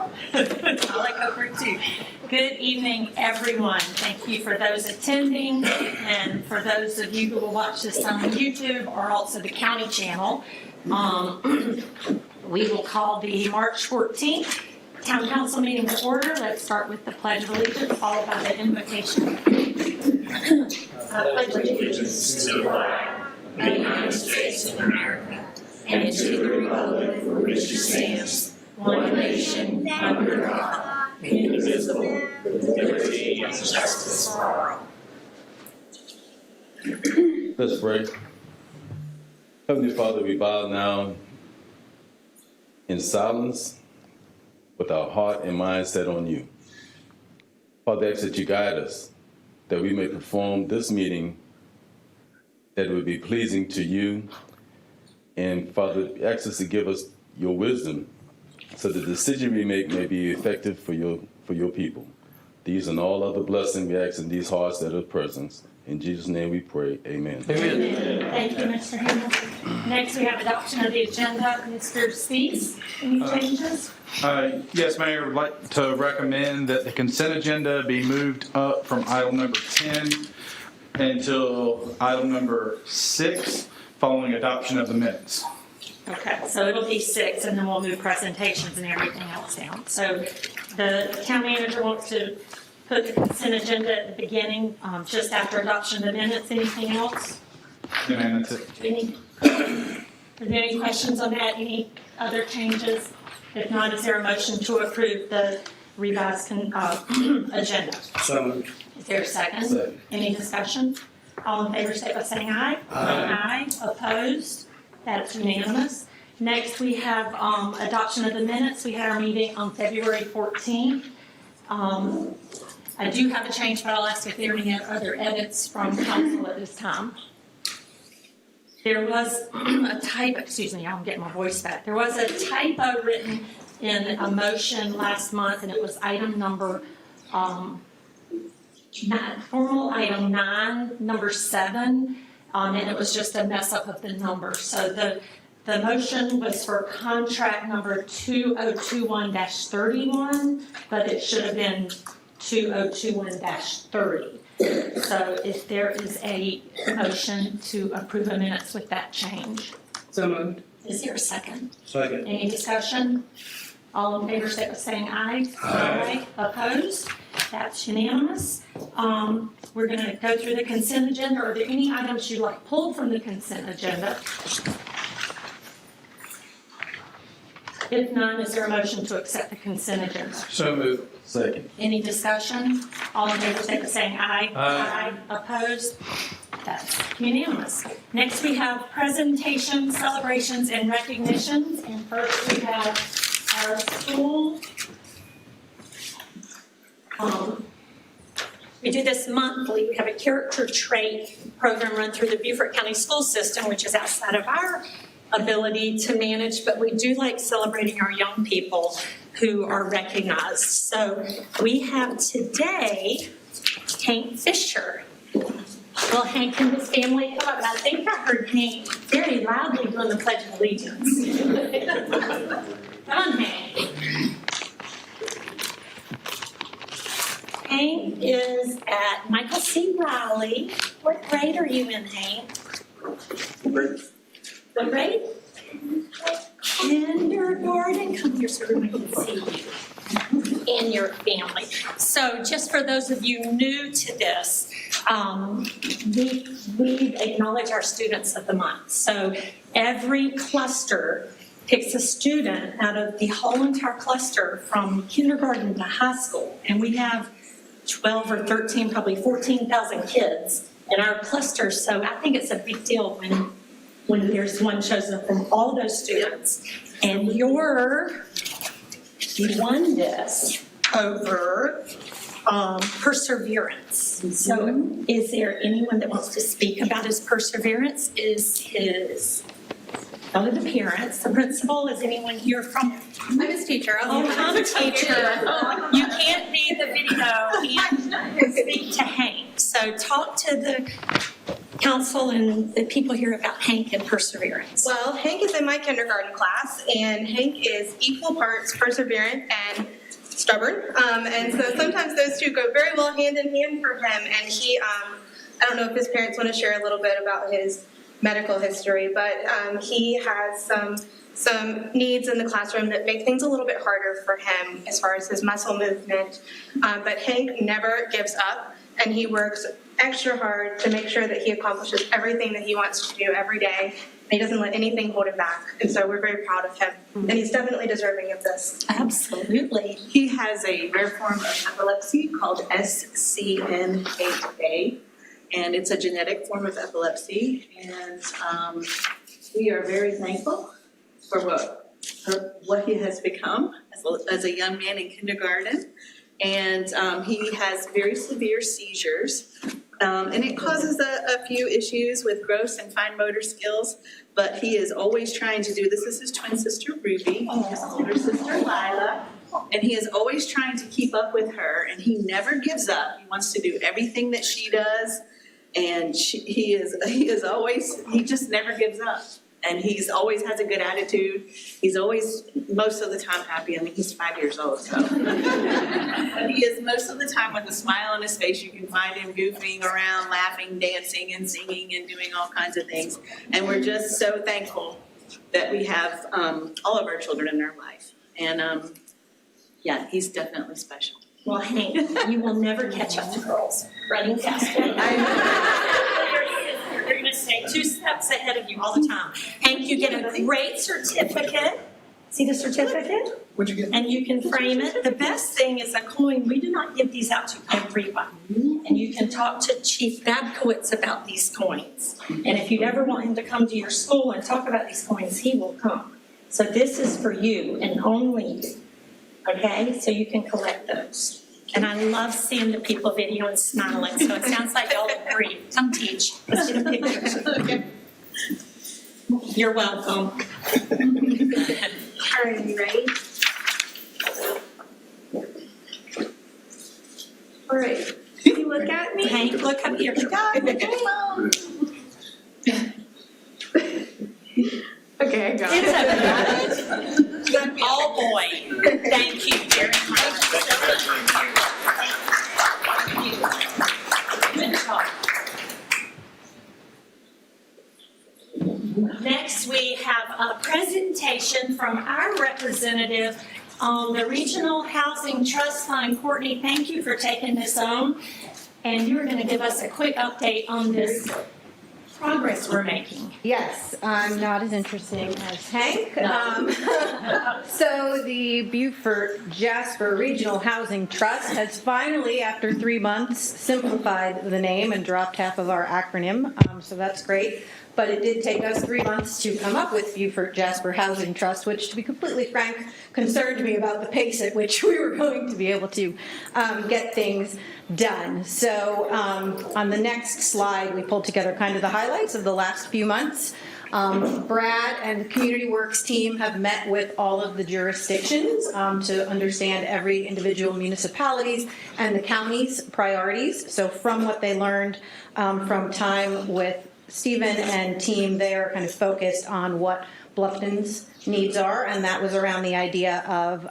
I like over too. Good evening, everyone. Thank you for those attending and for those of you who will watch this on YouTube or also the county channel. We will call the March 14th Town Council meeting to order. Let's start with the Pledge of Allegiance, followed by the invocation. Pledge allegiance to the flag of the United States of America and to the republic for which it stands, one nation, under God, indivisible, with liberty and justice for all. Let's pray. Heavenly Father, we bow now in silence with our heart and mind set on you. Father, I ask that you guide us, that we may perform this meeting that would be pleasing to you. And Father, ask us to give us your wisdom so the decision we make may be effective for your people. These and all other blessings we ask in these hearts that are present. In Jesus' name we pray. Amen. Amen. Thank you, Mr. Hamilton. Next, we have adoption of the agenda. Mr. Spees, any changes? Yes, Mayor, I would like to recommend that the consent agenda be moved up from item number 10 until item number 6 following adoption of the minutes. Okay, so it'll be 6, and then we'll move presentations and everything else down. So the town manager wants to put the consent agenda at the beginning, just after adoption of the minutes. Anything else? No, ma'am, that's it. Are there any questions on that? Any other changes? If not, is there a motion to approve the revised agenda? So moved. Is there a second? Second. Any discussion? All in favor, say by saying aye. Aye. Opposed? That's unanimous. Next, we have adoption of the minutes. We had our meeting on February 14th. I do have a change, but I'll ask if there are any other edits from council at this time. There was a typo, excuse me, I'm getting my voice back. There was a typo written in a motion last month, and it was item number, formal item 9, number 7, and it was just a mess up of the number. So the motion was for contract number 2021-31, but it should have been 2021-30. So if there is a motion to approve the minutes with that change. So moved. Is there a second? Second. Any discussion? All in favor, say by saying aye. Aye. Opposed? That's unanimous. We're going to go through the consent agenda. Are there any items you'd like pulled from the consent agenda? If none, is there a motion to accept the consent agenda? So moved. Second. Any discussion? All in favor, say by saying aye. Aye. Opposed? That's unanimous. Next, we have presentations, celebrations, and recognitions. And first, we have our school. We do this monthly. We have a character trait program run through the Beaufort County School System, which is outside of our ability to manage, but we do like celebrating our young people who are recognized. So we have today Hank Fisher. Will Hank and his family come up? And I think I heard Hank very loudly doing the Pledge of Allegiance. Come on, Hank. Hank is at Michael C. Riley. What grade are you in, Hank? What grade? Kindergarten. Come here so everybody can see you and your family. So just for those of you new to this, we acknowledge our students of the month. So every cluster picks a student out of the whole entire cluster from kindergarten to high school. And we have 12 or 13, probably 14,000 kids in our cluster. So I think it's a big deal when there's one chosen from all those students. And you won this over perseverance. So is there anyone that wants to speak about his perseverance? Is his one of the parents, the principal, is anyone here from? I'm his teacher. I'm a teacher. You can't read the video and speak to Hank. So talk to the council and the people here about Hank and perseverance? Well, Hank is in my kindergarten class, and Hank is equal parts perseverant and stubborn. And so sometimes those two go very well hand in hand for him. And he, I don't know if his parents want to share a little bit about his medical history, but he has some needs in the classroom that make things a little bit harder for him as far as his muscle movement. But Hank never gives up, and he works extra hard to make sure that he accomplishes everything that he wants to do every day. He doesn't let anything hold him back, and so we're very proud of him. And he's definitely deserving of this. Absolutely. He has a rare form of epilepsy called SCN8A, and it's a genetic form of epilepsy. And we are very thankful for what he has become as a young man in kindergarten. And he has very severe seizures. And it causes a few issues with gross and fine motor skills, but he is always trying to do this. This is his twin sister, Ruby, his older sister, Lila, and he is always trying to keep up with her, and he never gives up. He wants to do everything that she does, and he just never gives up. And he's always has a good attitude. He's always, most of the time, happy. I mean, he's 5 years old, so. But he is most of the time with a smile on his face. You can find him goofing around, laughing, dancing, and singing, and doing all kinds of things. And we're just so thankful that we have all of our children in our life. And yeah, he's definitely special. Well, Hank, you will never catch up to girls running faster. They're going to stay 2 steps ahead of you all the time. Hank, you get a great certificate. See the certificate? What'd you get? And you can frame it. The best thing is a coin. We do not give these out to everyone. And you can talk to Chief Babkowitz about these coins. And if you ever want him to come to your school and talk about these coins, he will come. So this is for you and only you. Okay? So you can collect those. And I love seeing the people video and smiling, so it sounds like y'all agree. Come teach. Let's get a picture. Okay. You're welcome. All right, you ready? All right. Can you look at me? Hank, look up here. Okay, I got It's it. okay. Oh, boy. Thank you very much. Good job. Next, we have a presentation from our representative on the Regional Housing Trust Fund. Courtney, thank you for taking this on. And you're going to give us a quick update on this progress we're making. Yes, I'm not as interesting as Hank. So the Beaufort Jasper Regional Housing Trust has finally, after 3 months, simplified the name and dropped half of our acronym. So that's great. But it did take us 3 months to come up with Beaufort Jasper Housing Trust, which, to be completely frank, concerned me about the pace at which we were going to be able to get things done. So on the next slide, we pulled together kind of the highlights of the last few months. Brad and the Community Works team have met with all of the jurisdictions to understand every individual municipalities and the county's priorities. So from what they learned from time with Stephen and team, they are kind of focused on what Bluffton's needs are, and that was around the idea of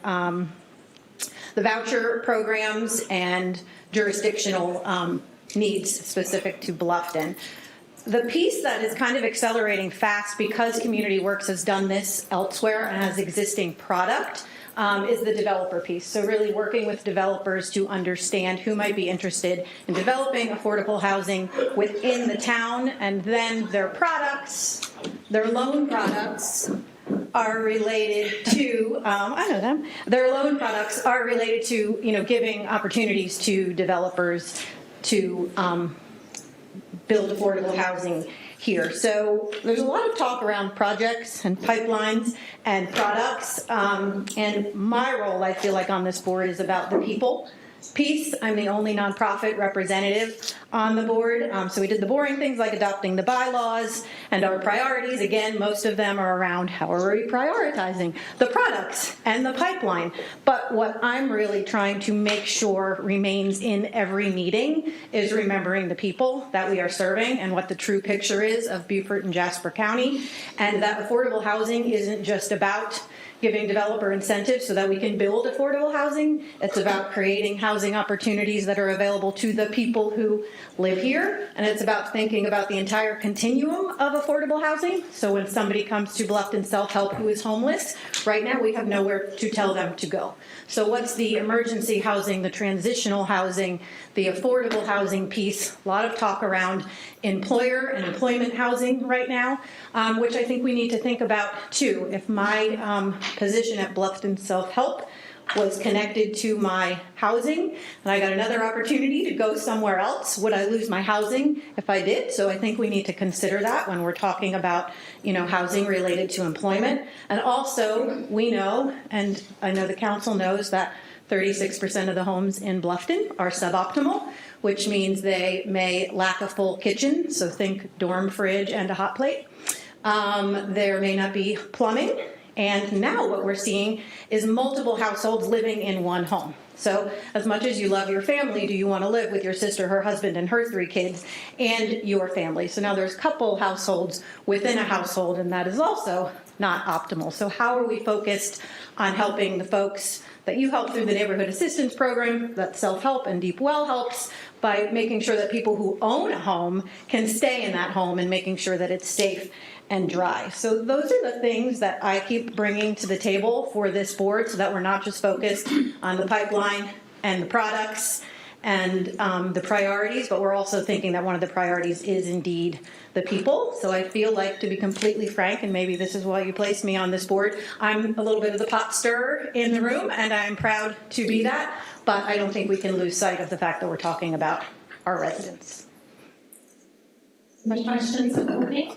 the voucher programs and jurisdictional needs specific to Bluffton. The piece that is kind of accelerating fast because Community Works has done this elsewhere and has existing product is the developer piece. So really working with developers to understand who might be interested in developing affordable housing within the town, and then their products, their loan products, are related to, I know them, their loan products are related to, giving opportunities to developers to build affordable housing here. So there's a lot of talk around projects and pipelines and products, and my role, I feel like, on this board is about the people piece. I'm the only nonprofit representative on the board. So we did the boring things like adopting the bylaws and our priorities. Again, most of them are around how are we prioritizing the products and the pipeline. But what I'm really trying to make sure remains in every meeting is remembering the people that we are serving and what the true picture is of Beaufort and Jasper County. And that affordable housing isn't just about giving developer incentives so that we can build affordable housing. It's about creating housing opportunities that are available to the people who live here. And it's about thinking about the entire continuum of affordable housing. So when somebody comes to Bluffton Self-Help who is homeless, right now we have nowhere to tell them to go. So what's the emergency housing, the transitional housing, the affordable housing piece? A lot of talk around employer and employment housing right now, which I think we need to think about too. If my position at Bluffton Self-Help was connected to my housing and I got another opportunity to go somewhere else, would I lose my housing if I did? So I think we need to consider that when we're talking about, housing related to employment. And also we know, and I know the council knows, that 36% of the homes in Bluffton are suboptimal, which means they may lack a full kitchen. So think dorm fridge and a hot plate. There may not be plumbing. And now what we're seeing is multiple households living in one home. So as much as you love your family, do you want to live with your sister, her husband, and her 3 kids, and your family? So now there's couple households within a household, and that is also not optimal. So how are we focused on helping the folks that you help through the neighborhood assistance program, that Self-Help and Deep Well helps, by making sure that people who own a home can stay in that home and making sure that it's safe and dry. So those are the things that I keep bringing to the table for this board so that we're not just focused on the pipeline and the products and the priorities, but we're also thinking that one of the priorities is indeed the people. So I feel like, to be completely frank, and maybe this is why you placed me on this board, I'm a little bit of the pot stirrer in the room, and I'm proud to be that, but I don't think we can lose sight of the fact that we're talking about our residents. Any questions of Courtney?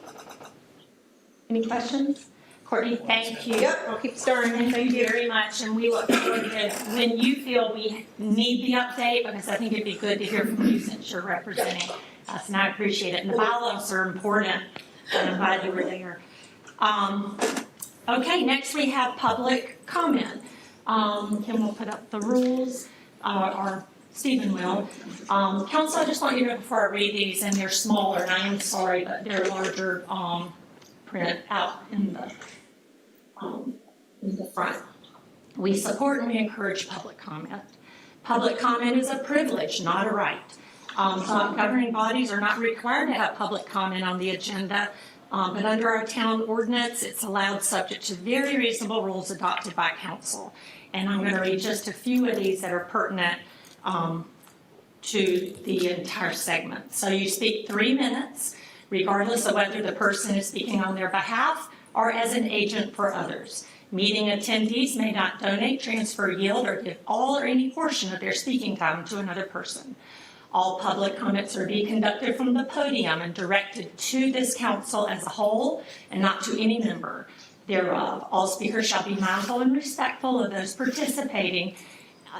Any questions? Courtney, thank you. Yep, I'll keep stirring. Thank you very much, and we look forward to when you feel we need the update, because I think it'd be good to hear from you since you're representing us, and I appreciate it. And the bylaws are important, and I'm glad you were there. Okay, next we have public comment. Kim will put up the rules, or Stephen will. Council, I just want you to know before I read these, and they're smaller, and I am sorry, but they're larger print out in the front. We support and we encourage public comment. Public comment is a privilege, not a right. So governing bodies are not required to have public comment on the agenda, but under our town ordinance, it's allowed subject to very reasonable rules adopted by council. And I'm going to read just a few of these that are pertinent to the entire segment. So you speak 3 minutes, regardless of whether the person is speaking on their behalf or as an agent for others. Meeting attendees may not donate, transfer, yield, or give all or any portion of their speaking time to another person. All public comments are to be conducted from the podium and directed to this council as a whole and not to any member thereof. All speakers shall be mindful and respectful of those participating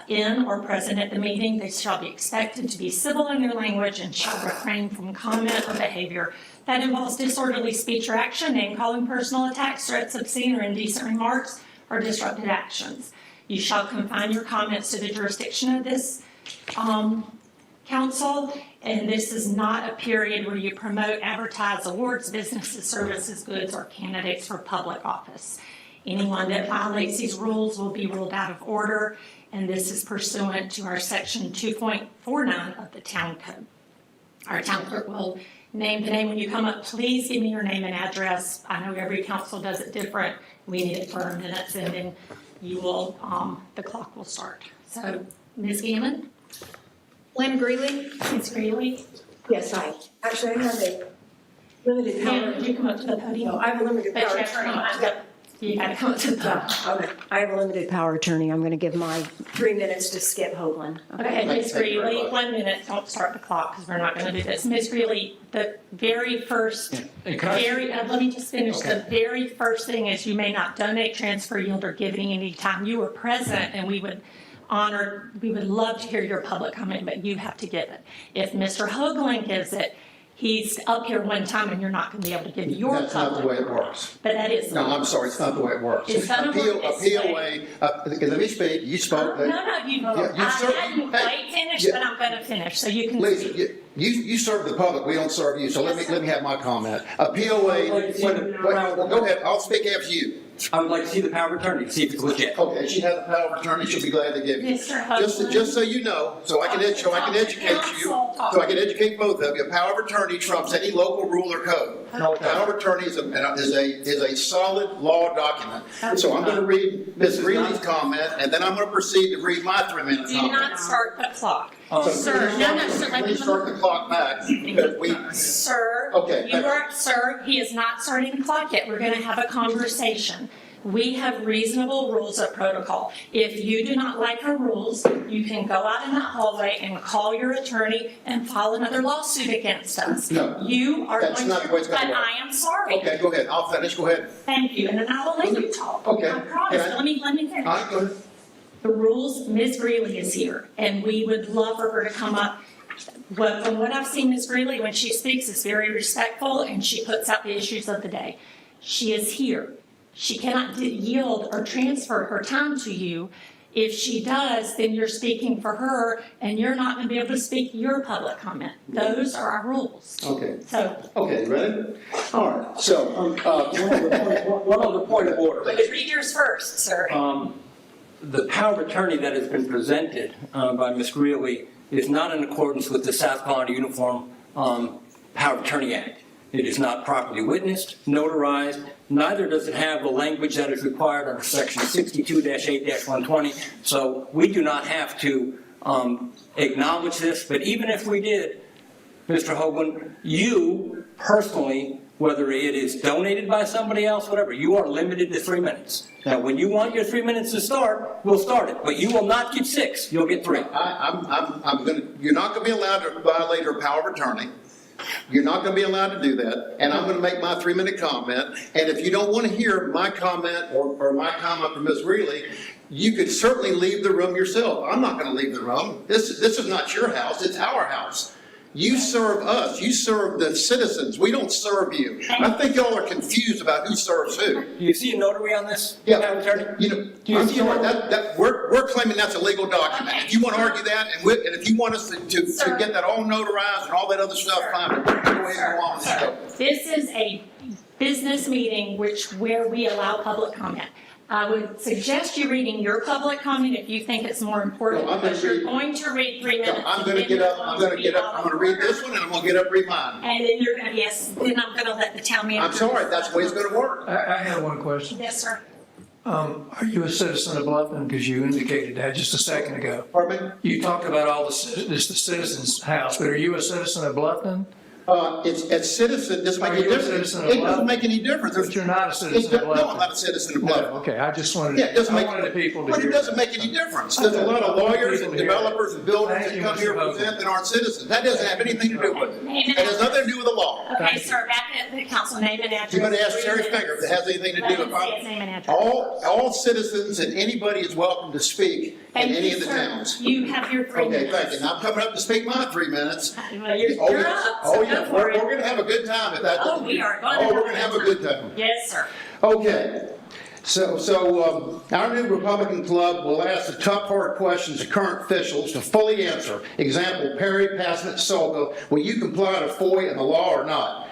in or present at the meeting. They shall be expected to be civil in their language and shall refrain from comment or behavior that involves disorderly speech or action, name-calling, personal attacks, threats, obscene or indecent remarks, or disruptive actions. You shall confine your comments to the jurisdiction of this council, and this is not a period where you promote, advertise, awards, businesses, services, goods, or candidates for public office. Anyone that violates these rules will be ruled out of order, and this is pursuant to our section 2.49 of the town code. Our town clerk will name the name when you come up. Please give me your name and address. I know every council does it different. We need it for our minutes, and then you will, the clock will start. So, Ms. Gammon? Lynn Greeley? Ms. Greeley? Yes, actually, I have a limited power. Ma'am, could you come up to the podium? No, I have a limited But power you have to come up to attorney. the- you gotta come up to the podium. Okay, I have a limited power attorney. I'm going to give my 3 minutes to Skip Hoagland. Okay, Ms. Greeley, 1 minute, don't start the clock because we're not gonna do this. Ms. Greeley, the very first, let me just finish. The very first thing is you may not donate, transfer, yield, or give any time. You were present and we would we would love to hear your public comment, but you have to give it. If Mr. Hoagland gives it, he's up here one time and you're not going to be able to give your That's not the way public. it works. But that is. No, I'm sorry, it's not the way it works. It's gonna work A this POA, let me speak, you spoke. No, you Yeah, you I serve- hadn't hey, quite finished, yeah. but I'm going to finish, so you can Lisa, speak. you serve the public, we don't serve you, so Yes, sir. let me have my comment. A POA, well, go ahead, I'll speak after you. I would like to see the power of attorney, to see if it's legit. Okay, she has a power of attorney, she'll be glad to give you. Mr. Hoagland. Just so you know, so I can educate you, so I can educate both of you, a power of attorney trumps any local rule or code. Power of attorney is a solid law document. So I'm gonna read Ms. Greeley's comment, and then I'm gonna proceed to read my 3-minute Do comment. not start the clock. So Sir, no, sir, let me. Please start the clock back, because we, Sir, Okay, you are, sir, he is not starting the clock yet. We're going to have a conversation. We have reasonable rules of protocol. If you do not like our rules, you can go out in the hallway and call your attorney and file another lawsuit against us. No, You are that's going not to, the way it's but gonna work. I am sorry. Okay, go ahead, I'll finish, go ahead. Thank you, and then I will let you talk. Okay. I promise, Can I- let me finish. All right, go ahead. The rules, Ms. Greeley is here, and we would love for her to come up. Well, from what I've seen, Ms. Greeley, when she speaks, is very respectful, and she puts out the issues of the day. She is here. She cannot yield or transfer her time to you. If she does, then you're speaking for her, and you're not going to be able to speak your public comment. Those are our rules. Okay. So, Okay, ready? All right, so, One other point of order. but read yours first, sir. The power of attorney that has been presented by Ms. Greeley is not in accordance with the South Carolina Uniform Power of Attorney Act. It is not properly witnessed, notarized, neither does it have the language that is required under section 62-8-120. So we do not have to acknowledge this, but even if we did, Mr. Hoagland, you personally, whether it is donated by somebody else, whatever, you are limited to 3 minutes. Now, when you want your 3 minutes to start, we'll start it, but you will not get 6, you'll get 3. you're not gonna be allowed to violate her power of attorney. You're not gonna be allowed to do that, and I'm gonna make my 3-minute comment, and if you don't wanna hear my comment or my comment from Ms. Greeley, you could certainly leave the room yourself. I'm not gonna leave the room. This is not your house, it's our house. You serve us, you serve the citizens, we don't serve you. I think y'all are confused about who serves who. Do you see a notary on this? Yeah, Power of attorney? you know, Do you I'm see sorry, a- we're claiming that's a legal document. If you want to argue that, and if you want us to Sir. get that all notarized and all that other stuff, fine, but go ahead and go on. Sir, this is a business meeting where we allow public comment. I would suggest you reading your public comment if you think it's more important, No, I'm gonna because you're read- going to read 3 minutes. I'm and gonna then get you're up, I'm gonna get up, I'm gonna read this one, and I'm gonna get up and read mine. And then you're gonna, yes, then I'm gonna let the town manager. I'm sorry, that's the way it's gonna work. I have one question. Yes, sir. Are you a citizen of Bluffton? Because you indicated that just a second ago. Pardon me? You talked about all this is the citizen's house, but are you a citizen of Bluffton? It's citizen, doesn't make Are any you a difference. citizen of It doesn't Bluffton? make any difference. But you're not a citizen of No, I'm Bluffton. not a citizen of No, Bluffton. okay, I just wanted, Yeah, it doesn't I make. wanted the people to But hear it doesn't that. make any difference. There's a lot of lawyers and developers and builders Thank that you, come here Mr. and present that aren't citizens. That doesn't have anything to do with it. Name It has nothing to do with the law. Okay, sir, back at the council, name and address. You're gonna ask 3 Sherry minutes. Finger if it has anything to Let do him with say his name and address. all citizens and anybody is welcome to speak in Thank any you, of the sir. towns. You have your 3 Okay, minutes. thank you. Now I'm coming up to speak my 3 minutes. Well, you're Oh, you're yeah. up, Oh, so yeah, go for we're it. gonna have a good time if that. Oh, we are going to Oh, have we're a gonna have a good good time. Yes, sir. Okay, so our new Republican club will ask the tough hard questions of current officials to fully answer. Example, Perry, Passman, Solco, will you comply to FOIA and the law or not?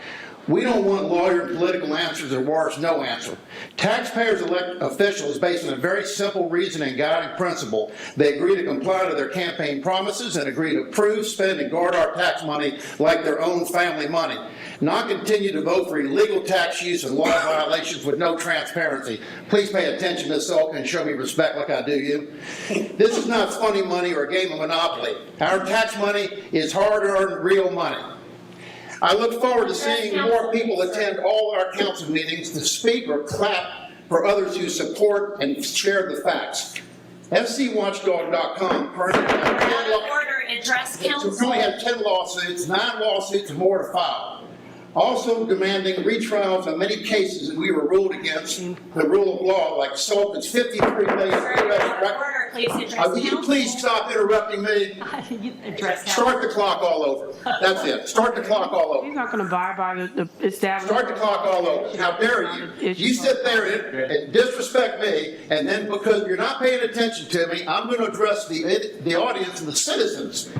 We don't want lawyer and political answers or worse, no answer. Taxpayers elect officials based on a very simple reason and guiding principle. They agree to comply to their campaign promises and agree to approve, spend, and guard our tax money like their own family money. Not continue to vote for illegal tax use and law violations with no transparency. Please pay attention to this, Solka, and show me respect like I do you. This is not funny money or a game of Monopoly. Our tax money is hard-earned, real money. I look forward to seeing more people attend all our council meetings to speak or clap for others who support and share the facts. FCWatchdog.com currently Out of order, address council. have 10 lawsuits, 9 lawsuits, and more to file. Also demanding retrials on many cases that we were ruled against the rule of law, like Sullivan's 53 million. Order, please address Will you council. please stop interrupting me? You address council. Start the clock all over. That's it. Start the clock all over. He's not going to abide by the established. Start the clock all over. How dare you? You sit there and disrespect me, and then because you're not paying attention to me, I'm going to address the audience and the citizens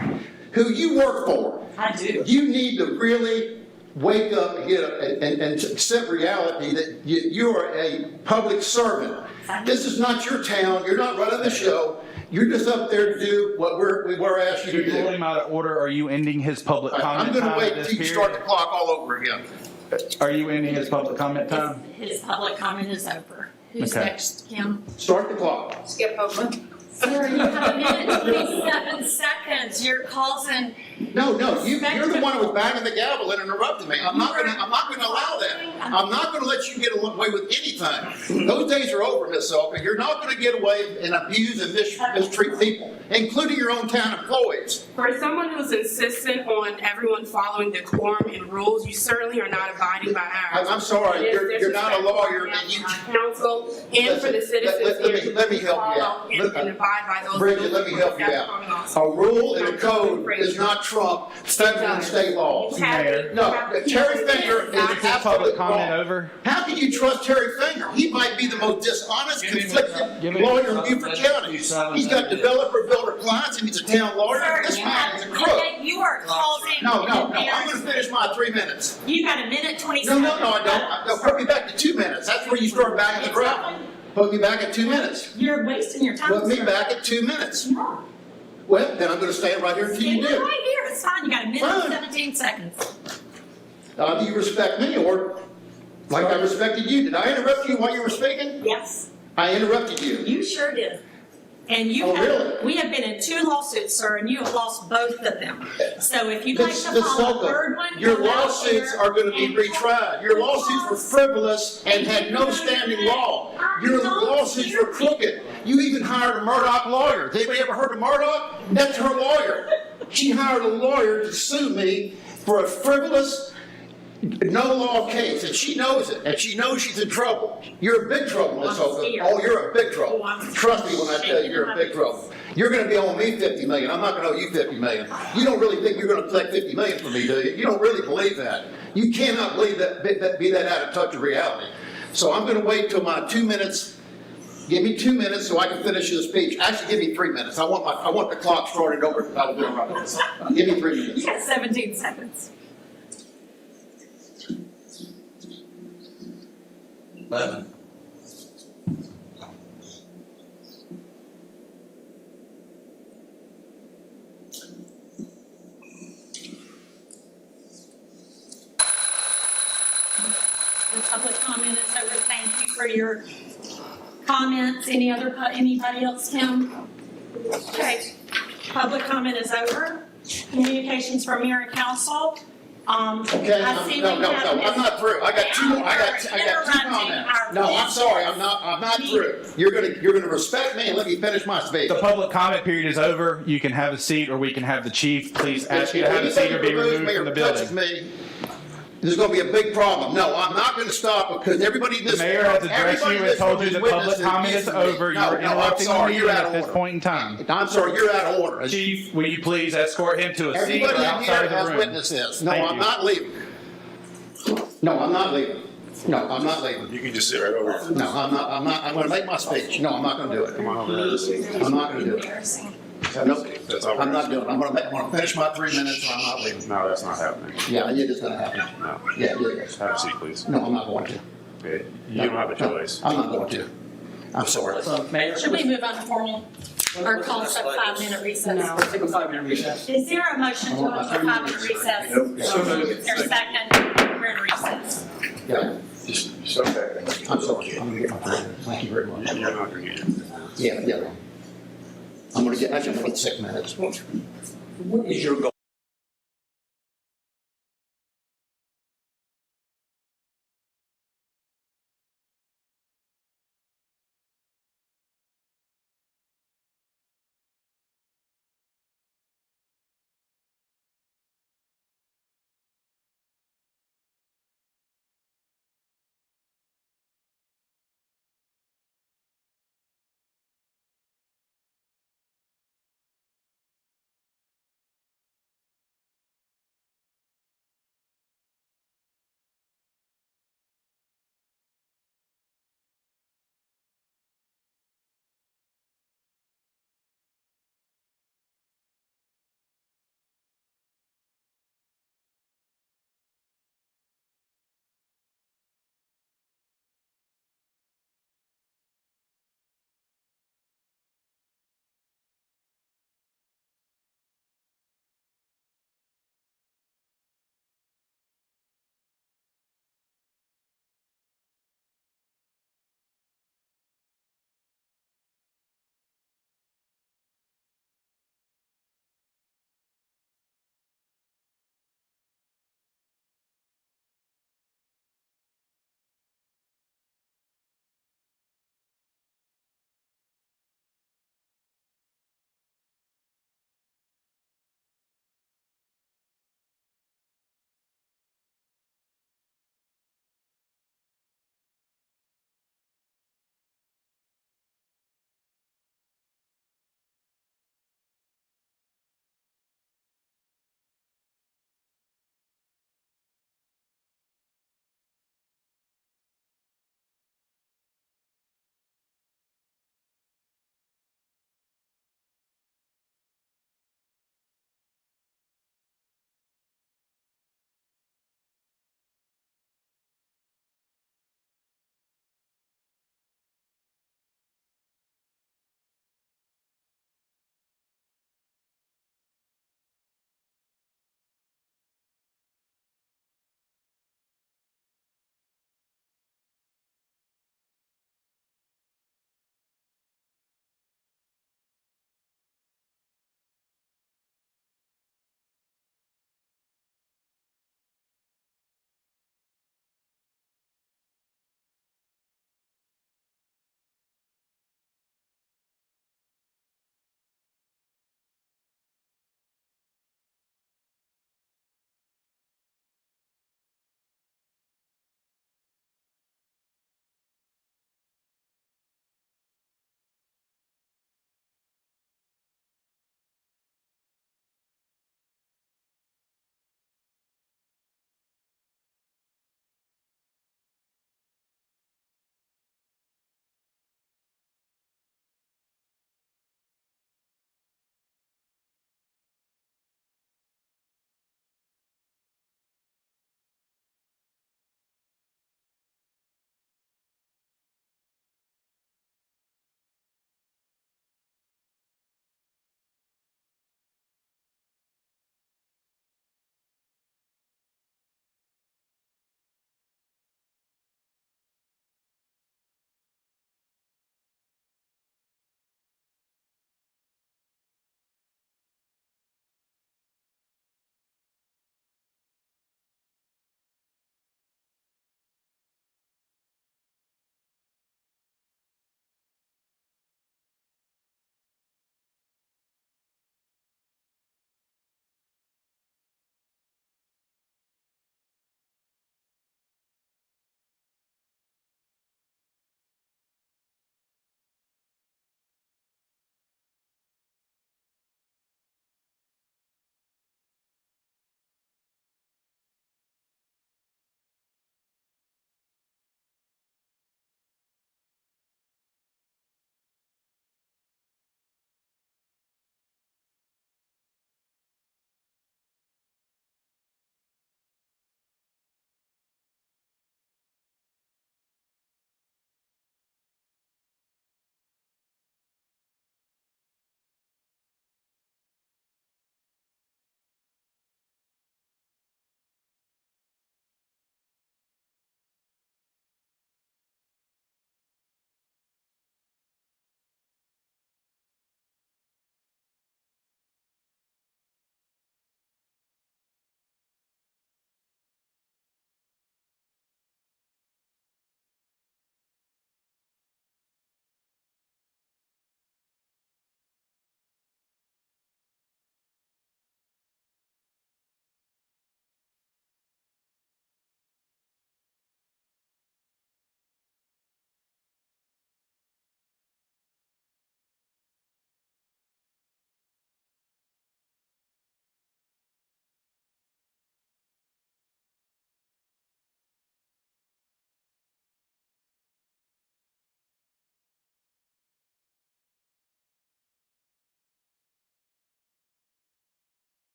who you work for. I do. You need to really wake up and and accept reality that you are a public servant. This is not your town. You're not running the show. You're just up there to do what we were asked you to You rule do. him out of order. Are you ending his public I'm comment going to time wait at this until you start the period? clock all over again. Are you ending his public comment time? His public comment is over. Who's Okay. next, Kim? Start the clock. Skip over. Sir, you have a minute, 27 seconds. You're causing. No, you're the one who was banging the gavel and interrupting me. I'm not going to allow that. I'm not going to let you get away with anything. Those days are over, Miss Sullivan. You're not going to get away and abuse and mistreat people, including your own town employees. For someone who's insistent on everyone following decorum and rules, you certainly are not abiding by ours. I'm sorry, It is you're not a lawyer. disrespectful to our council and for the citizens Let me here to help you follow out. and abide by those Bridget, rules. let me help you That's out. coming also. A rule and a code does not trump federal and state laws. Mayor. No, Terry Finger is Is his absolutely public comment wrong. over? How can you trust Terry Finger? He might be the most dishonest, conflicted lawyer in Beaufort County. He's got developer, builder clients, and he's a town lawyer. Sir, This you man have is a a crook. minute. You are causing. No, I'm going to finish my 3 minutes. You got a minute, No, 27. I don't. No, put me back to 2 minutes. That's where you start backing the gravel. Put me back at 2 minutes. You're wasting your time. Put me sir. back at 2 minutes. No. Well, then I'm going to stand right here until you Stand do. right here. It's fine. You got a minute, Fine. and 17 seconds. Do you respect me or like I respected you? Did I interrupt you while you were speaking? Yes, I interrupted you. you sure did. And you Oh, have, really? we have been in 2 lawsuits, sir, and you have lost both of them. So if you'd like to Ms. file a Sullivan, third one, your come out lawsuits here are going to be and- retried. Your lawsuits were frivolous and had no standing law. Your lawsuits were crooked. You even hired a Murdoch lawyer. Has anybody ever heard of Murdoch? That's her lawyer. She hired a lawyer to sue me for a frivolous, no law case, and she knows it, and she knows she's in trouble. You're in big trouble, Miss Sullivan. Oh, you're in big trouble. Trust me when I tell you, you're in big trouble. You're going to be owing me $50 million. I'm not going to owe you $50 million. You don't really think you're going to collect $50 million from me, do you? You don't really believe that. You cannot believe that, be that out of touch with reality. So I'm going to wait till my 2 minutes. Give me 2 minutes so I can finish this speech. Actually, give me 3 minutes. I want the clock started over. I'll do it right. Give me 3 minutes. You got 17 seconds. 11. The public comment is over. Thank you for your comments. Anybody else, Tim? Okay, public comment is over. Communications from mayor and council. Okay, I see no, we have I'm not through. I got two. I got two Interrupting comments. our No, I'm sorry. I'm not through. You're gonna respect me and let me finish my speech. The public comment period is over. You can have a seat or we can have the chief. Please ask you to have a seat or be removed from the touches building. me, there's going to be a big problem. No, I'm not going to stop because everybody in this The mayor has addressed you and told you the public comment is over. You're interrupting the meeting at this point in time. I'm sorry, you're out of order. Chief, will you please escort him to a seat Everybody or in outside here of the has room? witnesses. No, Thank I'm you. not leaving. No, I'm not leaving. No, I'm not leaving. You can just sit right over there. No, I'm going to make my speech. No, I'm not going to do it. Come on over there. I'm not going to do it. Embarrassing. Nope. That's all. I'm not doing it. I'm going to finish my 3 minutes and I'm not leaving. No, that's not happening. Yeah, it is going to happen. No. Yeah, it is. Have a seat, please. No, I'm not going to. Okay. You don't have a choice. I'm not going to. I'm sorry. Mayor, Should we move on to formal, or call for a 5-minute recess? let's take a 5-minute recess. Is there a motion to move to 5-minute recess? So moved. Is there a second? We're in recess. Yeah, Just okay. I'm sorry. I'm going to get my 3 minutes. Thank you very much. You're not gonna get it. Yeah. I'm going to get, actually, I'm going to get 6 minutes. What is your goal?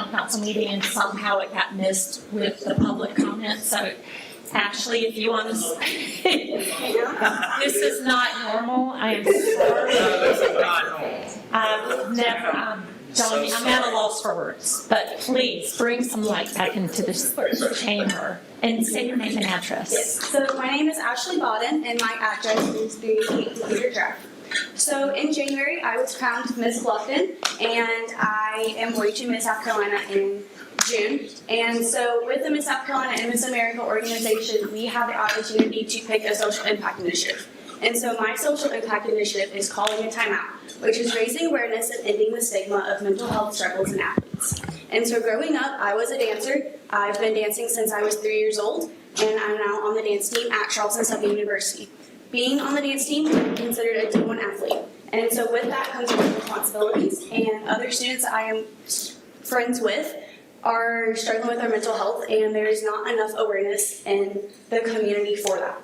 town council meeting and somehow it got missed with the public comment. So Ashley, if you want to, this is not normal. I am sorry. This is not normal. I've never, I'm telling you, I'm at a loss for words. But please bring some light back into this chamber and say your name and address. Yes. So my name is Ashley Bodden, and my address is 388 Peter Drive. So in January, I was crowned Miss Bluffton, and I am going to Miss South Carolina in June. And so with the Miss South Carolina and Miss America organization, we have the opportunity to pick a social impact initiative. And so my social impact initiative is Calling a Timeout, which is raising awareness and ending the stigma of mental health struggles in athletes. And so growing up, I was a dancer. I've been dancing since I was 3 years old, and I'm now on the dance team at Charleston Southern University. Being on the dance team, I'm considered a D1 athlete. And so with that comes with responsibilities, and other students I am friends with are struggling with their mental health, and there is not enough awareness in the community for that.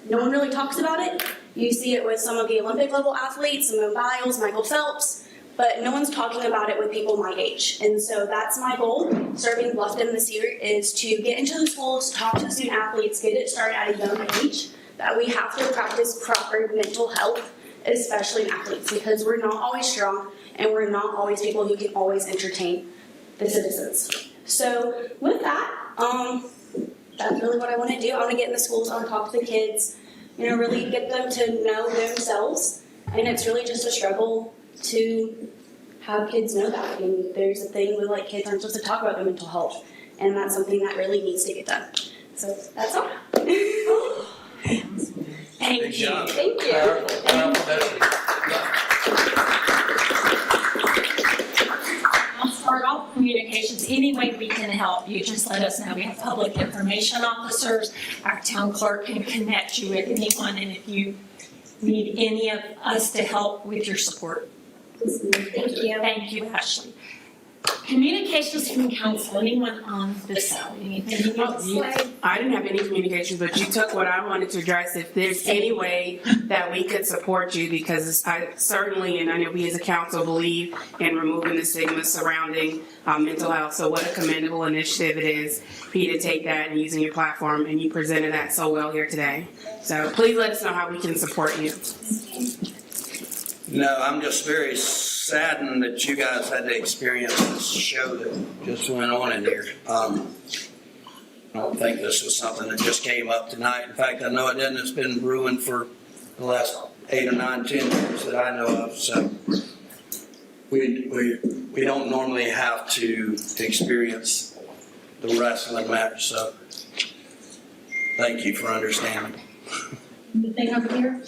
No one really talks about it. You see it with some of the Olympic level athletes, Simone Biles, Michael Phelps, but no one's talking about it with people my age. And so that's my goal, serving Bluffton this year, is to get into the schools, talk to the student athletes, get it started at a young age, that we have to practice proper mental health, especially in athletes, because we're not always strong and we're not always people who can always entertain the citizens. So with that, that's really what I want to do. I want to get in the schools, I want to talk to the kids, really get them to know themselves. And it's really just a struggle to have kids know that. And there's a thing with kids aren't supposed to talk about their mental health. And that's something that really needs to get done. So that's all. Thank you. Thank you. I'll start off communications. Any way we can help you, just let us know. We have public information officers. Our town clerk can connect you with anyone, and if you need any of us to help with your support. Thank you. Thank you, Ashley. Communications from council, anyone on this side? Anything you I didn't have any communications, but you took what I wanted to address. If there's any way that we could support you, because I certainly, and I know we as a council believe in removing the stigma surrounding mental health. So what a commendable initiative it is for you to take that and using your platform, and you presented that so well here today. So please let us know how we can support you. No, I'm just very saddened that you guys had to experience this show that just went on in here. I don't think this was something that just came up tonight. In fact, I know it didn't. It's been brewing for the last 8 or 9, 10 years that I know of. So we don't normally have to experience the wrestling match. So thank you for understanding. Anything over here?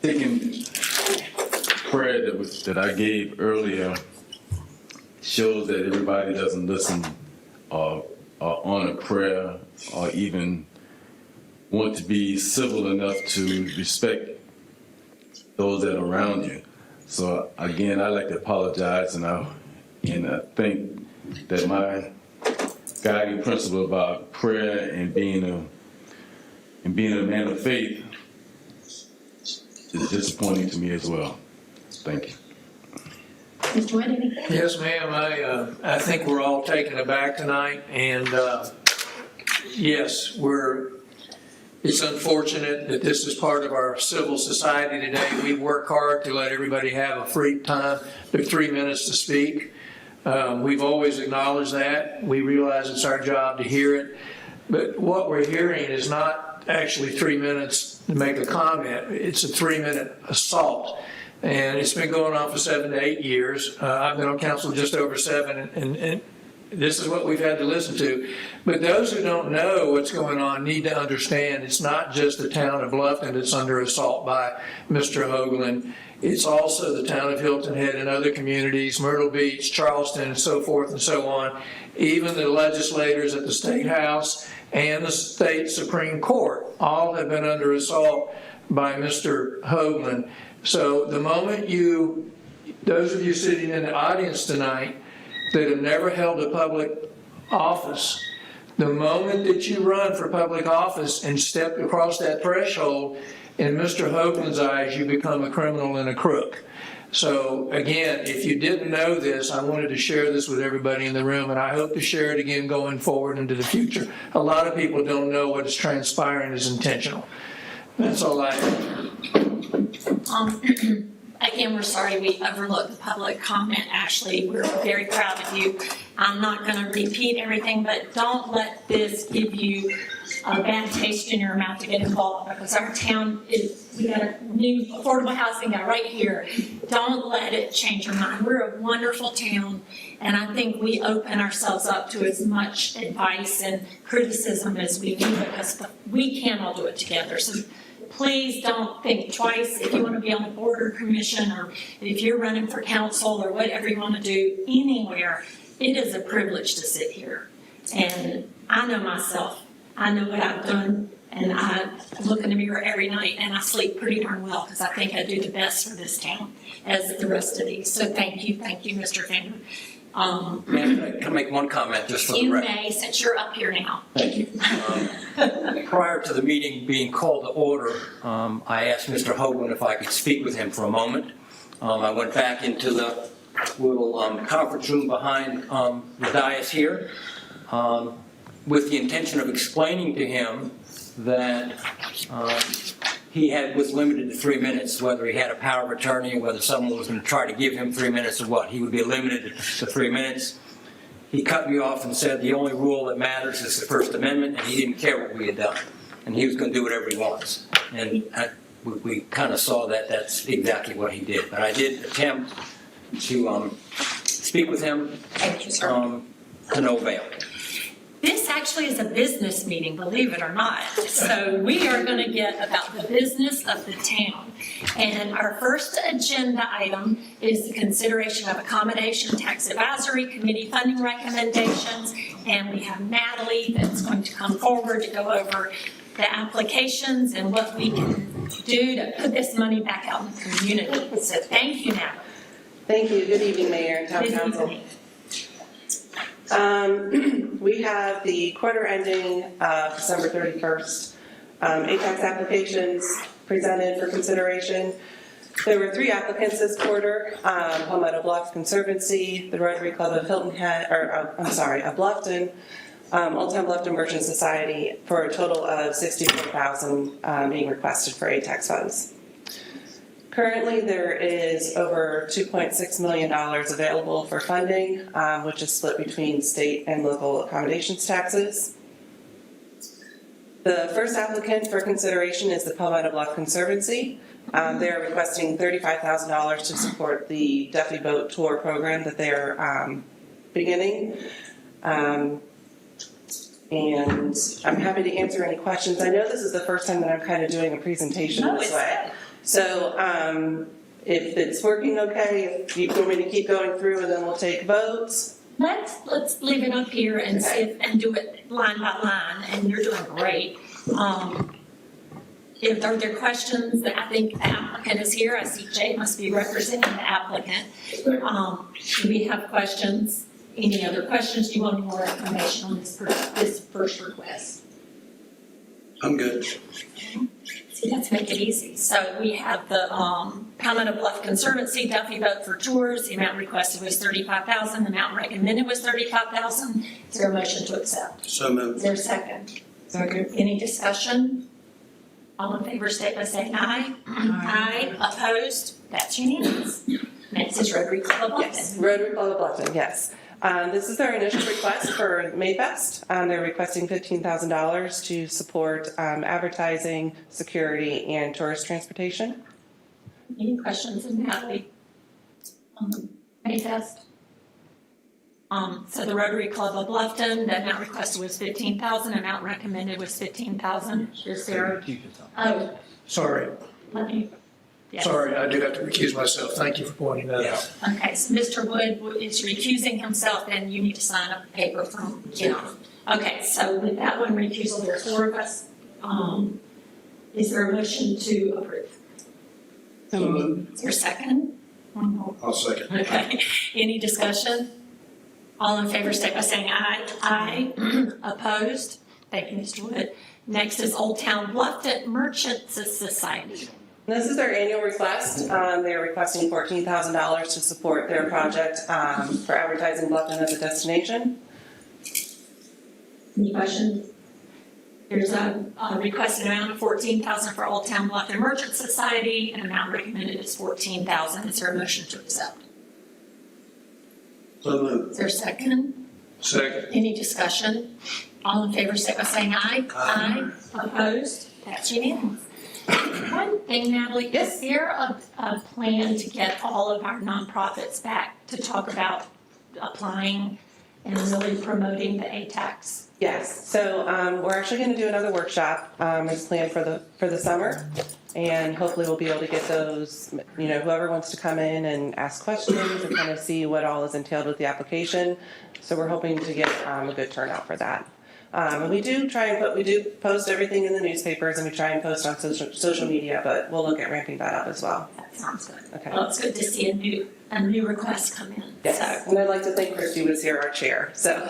Taking prayer that I gave earlier shows that everybody doesn't listen or honor prayer or even want to be civil enough to respect those that are around you. So again, I'd like to apologize, and I think that my guiding principle about prayer and being a man of faith is disappointing to me as well. Thank you. Mr. Wood, anything? Yes, ma'am. I think we're all taken aback tonight, and yes, it's unfortunate that this is part of our civil society today. We work hard to let everybody have a free time, their 3 minutes to speak. We've always acknowledged that. We realize it's our job to hear it, but what we're hearing is not actually 3 minutes to make a comment. It's a 3-minute assault. And it's been going on for 7 to 8 years. I've been on council just over 7, and this is what we've had to listen to. But those who don't know what's going on need to understand it's not just the town of Bluffton that's under assault by Mr. Hoagland. It's also the town of Hilton Head and other communities, Myrtle Beach, Charleston, and so forth and so on. Even the legislators at the State House and the State Supreme Court all have been under assault by Mr. Hoagland. So the moment those of you sitting in the audience tonight that have never held a public office, the moment that you run for public office and step across that threshold, in Mr. Hoagland's eyes, you become a criminal and a crook. So again, if you didn't know this, I wanted to share this with everybody in the room, and I hope to share it again going forward into the future. A lot of people don't know what is transpiring is intentional. That's all I have. Again, we're sorry we overlooked the public comment. Ashley, we're very proud of you. I'm not going to repeat everything, but don't let this give you a bad taste in your mouth to get involved, because our town we got a new affordable housing right here. Don't let it change your mind. We're a wonderful town, and I think we open ourselves up to as much advice and criticism as we need, because we can all do it together. So please don't think twice if you want to be on the board or commission, or if you're running for council or whatever you want to do anywhere. It is a privilege to sit here. And I know myself. I know what I've done, and I look in the mirror every night and I sleep pretty darn well, because I think I do the best for this town as the rest of these. So thank you, Mr. Fender. Can I make one comment just for the You record? may, since you're up here now. Thank you. Prior to the meeting being called to order, I asked Mr. Hogan if I could speak with him for a moment. I went back into the little conference room behind the dais here with the intention of explaining to him that he was limited to 3 minutes, whether he had a power of attorney or whether someone was going to try to give him 3 minutes or what. He would be limited to 3 minutes. He cut me off and said the only rule that matters is the First Amendment, and he didn't care what we had done. And he was going to do whatever he wants. And we kind of saw that that's exactly what he did. But I did attempt to speak with him. Thank you, sir. To no avail. This actually is a business meeting, believe it or not. So we are going to get about the business of the town. And our first agenda item is the consideration of accommodation tax advisory committee funding recommendations. And we have Natalie that's going to come forward to go over the applications and what we can do to put this money back out in the community. So thank you, Natalie. Thank you. Good evening, Mayor and Town Council. We have the quarter ending December 31st ATAX applications presented for consideration. There were 3 applicants this quarter: Palmetto Bluff Conservancy, the Rotary Club of Hilton Head, of Bluffton, Old Town Bluffton Merchant Society, for a total of $64,000 being requested for ATAX funds. Currently, there is over $2.6 million available for funding, which is split between state and local accommodations taxes. The first applicant for consideration is the Palmetto Bluff Conservancy. They are requesting $35,000 to support the Duffy Boat Tour program that they are beginning. And I'm happy to answer any questions. I know this is the first time that I'm kind of doing a presentation this way. So if it's working okay, if you want me to keep going through and then we'll take votes. Let's leave it up here and see and do it line by line, and you're doing great. If are there questions, that I think the applicant is here. I see Jay must be representing the applicant. Do we have questions? Any other questions? Do you want more information on this first request? I'm good. See, let's make it easy. So we have the Palmetto Bluff Conservancy Duffy Boat for Tours. The amount requested was $35,000. The amount recommended was $35,000. Is there a motion to accept? So moved. Is there a second? Second. Any discussion? All in favor, state by saying aye. Aye. Opposed? That's unanimous. Next is Rotary Club of Bluffton. Yes, Rotary Club of Bluffton, yes. This is their initial request for Mayfest. They're requesting $15,000 to support advertising, security, and tourist transportation. Any questions of Natalie? Mayfest? So the Rotary Club of Bluffton, the amount requested was $15,000, amount recommended was $15,000. Is there? Oh, Sorry. let me. Yes. Sorry, I do have to recuse myself. Thank you for pointing that out. Okay, so Mr. Wood is recusing himself, and you need to sign a paper from Kim. Okay, so with that one recusal, there's 4 of us. Is there a motion to approve? So moved. Is there a second? I'll second. Okay, any discussion? All in favor, state by saying aye. Aye. Opposed? Thank you, Mr. Wood. Next is Old Town Bluffton Merchants Society. This is their annual request. They're requesting $14,000 to support their project for advertising Bluffton as a destination. Any questions? There's a requested amount of $14,000 for Old Town Bluffton Merchant Society, and amount recommended is $14,000. Is there a motion to accept? So moved. Is there a second? Second. Any discussion? All in favor, say by saying aye. Aye. Opposed? That's unanimous. One thing, Natalie, is there a plan to get all of our nonprofits back to talk about applying and really promoting the ATAX? Yes, so we're actually going to do another workshop as planned for the summer, and hopefully we'll be able to get those, whoever wants to come in and ask questions and kind of see what all is entailed with the application. So we're hoping to get a good turnout for that. And we do post everything in the newspapers, and we try and post on social media, but we'll look at ramping that up as well. That sounds good. Okay. Well, it's good to see a new request come in. Yes, So and I'd like to thank Christy was here, our chair. So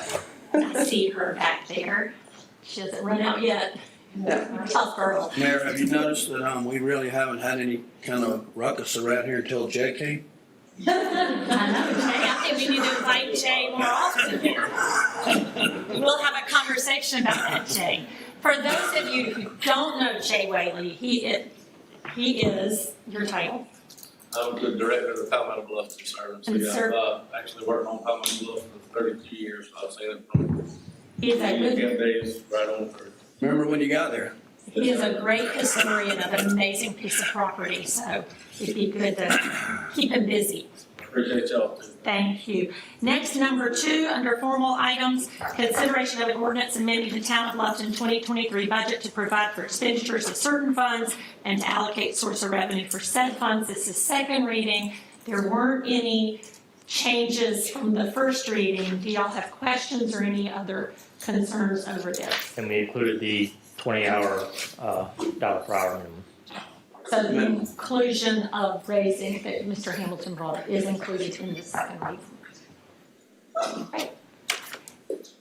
I see her back there. She hasn't run out yet. Tough girl. Mayor, have you noticed that we really haven't had any kind of ruckus around here until Jay came? I know, Jay. I think we need to invite Jay more often here. We'll have a conversation about that, Jay. For those of you who don't know Jay Whaley, he is your title. I'm the director of the Palmetto Bluff Conservancy. I've actually worked on Palmetto Bluff for 32 years, so I'll say that from He's a good. weekend days right on through. Remember when you got there? He is a great historian of an amazing piece of property, so it'd be good to keep him busy. Appreciate y'all too. Thank you. Next, number 2, under formal items, consideration of an ordinance amending the Town of Bluffton 2023 budget to provide for expenditures of certain funds and to allocate source of revenue for said funds. This is second reading. There weren't any changes from the first reading. Do y'all have questions or any other concerns over this? And we included the 20-hour dollar per hour minimum. So the inclusion of raising that Mr. Hamilton brought up is included in the second reading. Right.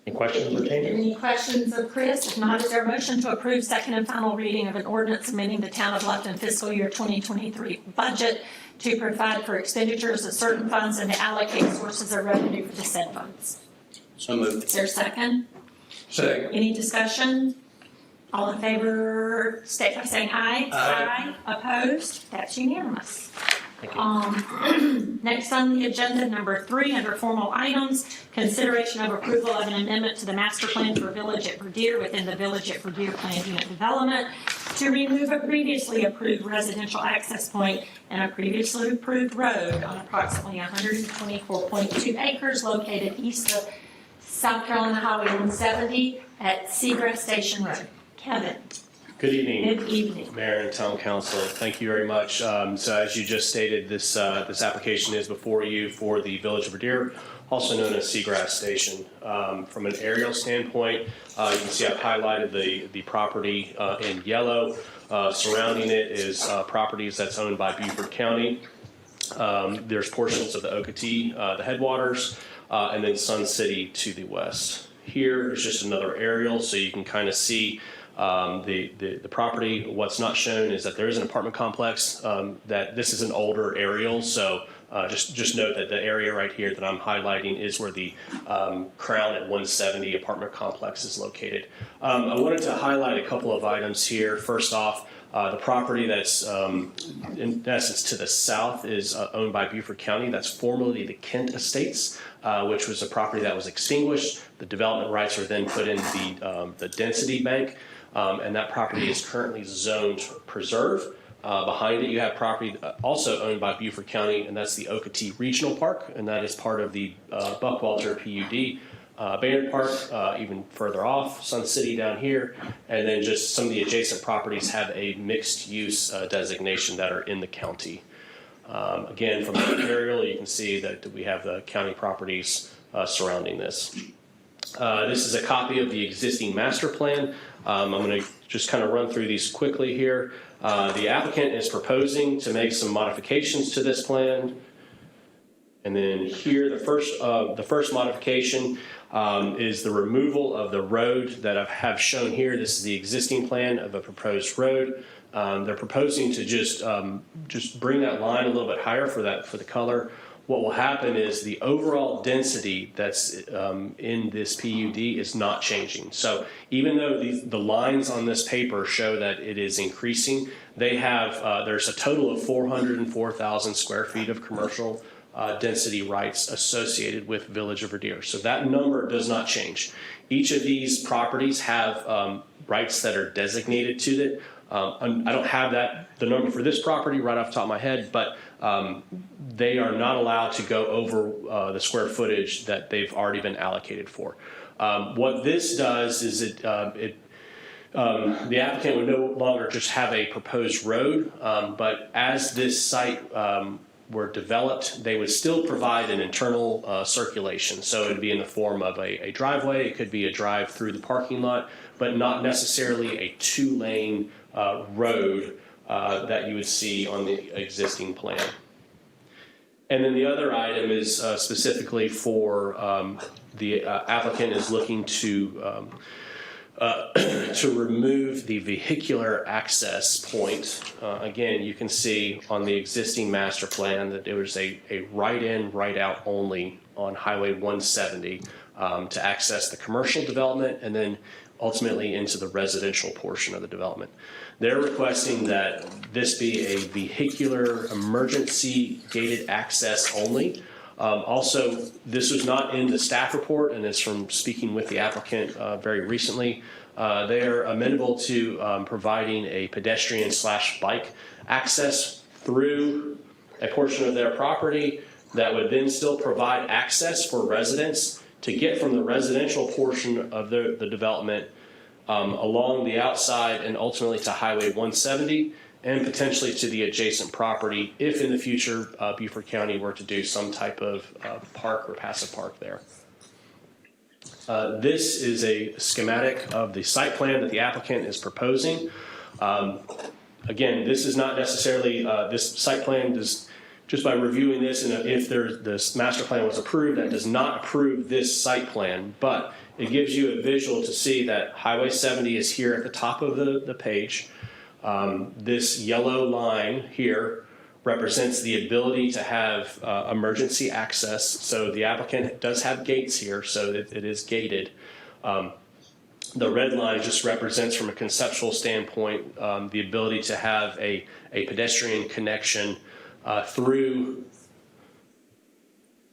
Any questions or changes? Any questions of Chris? If not, is there a motion to approve second and final reading of an ordinance amending the Town of Bluffton fiscal year 2023 budget to provide for expenditures of certain funds and to allocate sources of revenue for the said funds? So moved. Is there a second? Second. Any discussion? All in favor, state by saying aye. Aye. Opposed? That's unanimous. Next on the agenda, number 3, under formal items, consideration of approval of an amendment to the master plan for Village at Verdier within the Village at Verdier Planned Unit Development to remove a previously approved residential access point and a previously approved road on approximately 124.2 acres located east of South Carolina Highway 170 at Seagrass Station Road. Kevin. Good evening. Good evening. Mayor and Town Council. Thank you very much. So as you just stated, this application is before you for the Village of Verdier, also known as Seagrass Station. From an aerial standpoint, you can see I've highlighted the property in yellow. Surrounding it is properties that's owned by Beaufort County. There's portions of the Okatee, the headwaters, and then Sun City to the west. Here is just another aerial, so you can kind of see the property. What's not shown is that there is an apartment complex. That this is an older aerial, so just note that the area right here that I'm highlighting is where the Crown at 170 apartment complex is located. I wanted to highlight a couple of items here. First off, the property that's in essence to the south is owned by Beaufort County. That's formerly the Kent Estates, which was a property that was extinguished. The development rights were then put in the density bank, and that property is currently zoned preserve. Behind it, you have property also owned by Beaufort County, and that's the Okatee Regional Park, and that is part of the Buckwalter PUD. Bayard Park, even further off, Sun City down here, and then just some of the adjacent properties have a mixed-use designation that are in the county. Again, from the aerial, you can see that we have the county properties surrounding this. This is a copy of the existing master plan. I'm going to just kind of run through these quickly here. The applicant is proposing to make some modifications to this plan. And then here, the first modification is the removal of the road that I have shown here. This is the existing plan of a proposed road. They're proposing to just bring that line a little bit higher for the color. What will happen is the overall density that's in this PUD is not changing. So even though the lines on this paper show that it is increasing, they have there's a total of 404,000 square feet of commercial density rights associated with Village of Revere. So that number does not change. Each of these properties have rights that are designated to it. I don't have the number for this property right off the top of my head, but they are not allowed to go over the square footage that they've already been allocated for. What this does is the applicant would no longer just have a proposed road, but as this site were developed, they would still provide an internal circulation. So it would be in the form of a driveway. It could be a drive through the parking lot, but not necessarily a two-lane road that you would see on the existing plan. And then the other item is specifically for the applicant is looking to remove the vehicular access point. Again, you can see on the existing master plan that there was a right in, right out only on Highway 170 to access the commercial development and then ultimately into the residential portion of the development. They're requesting that this be a vehicular emergency gated access only. Also, this was not in the staff report, and it's from speaking with the applicant very recently. They are amenable to providing a pedestrian/bike access through a portion of their property that would then still provide access for residents to get from the residential portion of the development along the outside and ultimately to Highway 170 and potentially to the adjacent property if in the future Beaufort County were to do some type of park or passive park there. This is a schematic of the site plan that the applicant is proposing. Again, this is not necessarily, this site plan does, just by reviewing this, and if this master plan was approved, that does not approve this site plan, but it gives you a visual to see that Highway 70 is here at the top of the page. This yellow line here represents the ability to have emergency access. So the applicant does have gates here, so it is gated. The red line just represents, from a conceptual standpoint, the ability to have a pedestrian connection through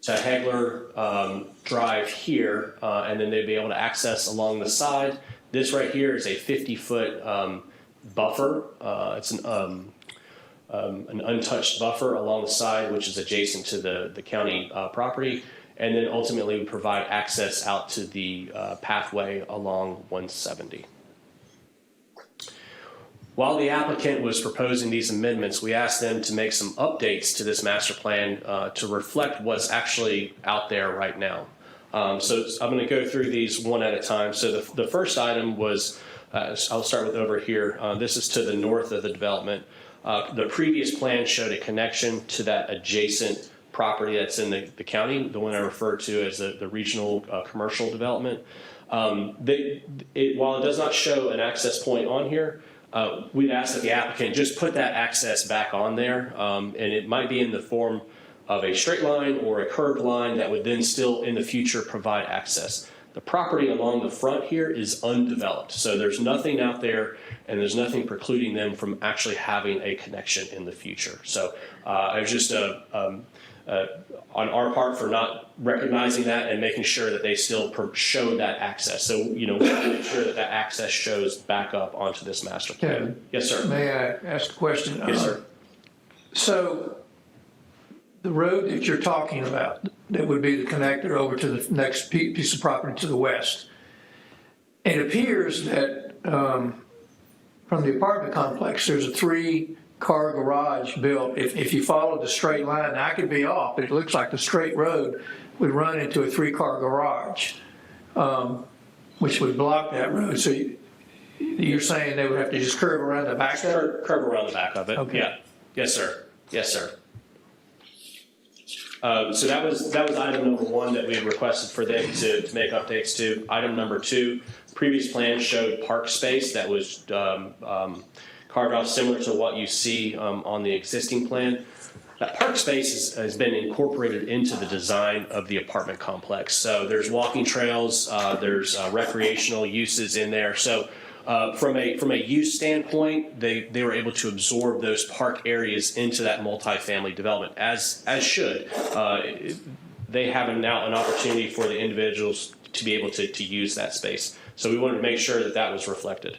to Hagler Drive here, and then they'd be able to access along the side. This right here is a 50-foot buffer. It's an untouched buffer along the side, which is adjacent to the county property, and then ultimately we provide access out to the pathway along 170. While the applicant was proposing these amendments, we asked them to make some updates to this master plan to reflect what's actually out there right now. So I'm going to go through these one at a time. So the first item was, I'll start with over here. This is to the north of the development. The previous plan showed a connection to that adjacent property that's in the county, the one I referred to as the regional commercial development. While it does not show an access point on here, we'd ask that the applicant just put that access back on there, and it might be in the form of a straight line or a curved line that would then still in the future provide access. The property along the front here is undeveloped, so there's nothing out there and there's nothing precluding them from actually having a connection in the future. So it was just on our part for not recognizing that and making sure that they still show that access. So, we make sure that access shows back up onto this master plan. Kevin, yes, sir. May I ask a question? Yes, sir. So the road that you're talking about, that would be the connector over to the next piece of property to the west, it appears that from the apartment complex, there's a 3-car garage built. If you follow the straight line, I could be off, but it looks like the straight road would run into a 3-car garage, which would block that road. So you're saying they would have to just curve around the back of it? Curve around the back of it. Okay. Yeah. Yes, sir. Yes, sir. So that was item number one that we had requested for them to make updates to. Item number two, previous plan showed park space that was carved off similar to what you see on the existing plan. That park space has been incorporated into the design of the apartment complex. So there's walking trails, there's recreational uses in there. So from a use standpoint, they were able to absorb those park areas into that multifamily development, as should. They have now an opportunity for the individuals to be able to use that space. So we wanted to make sure that that was reflected.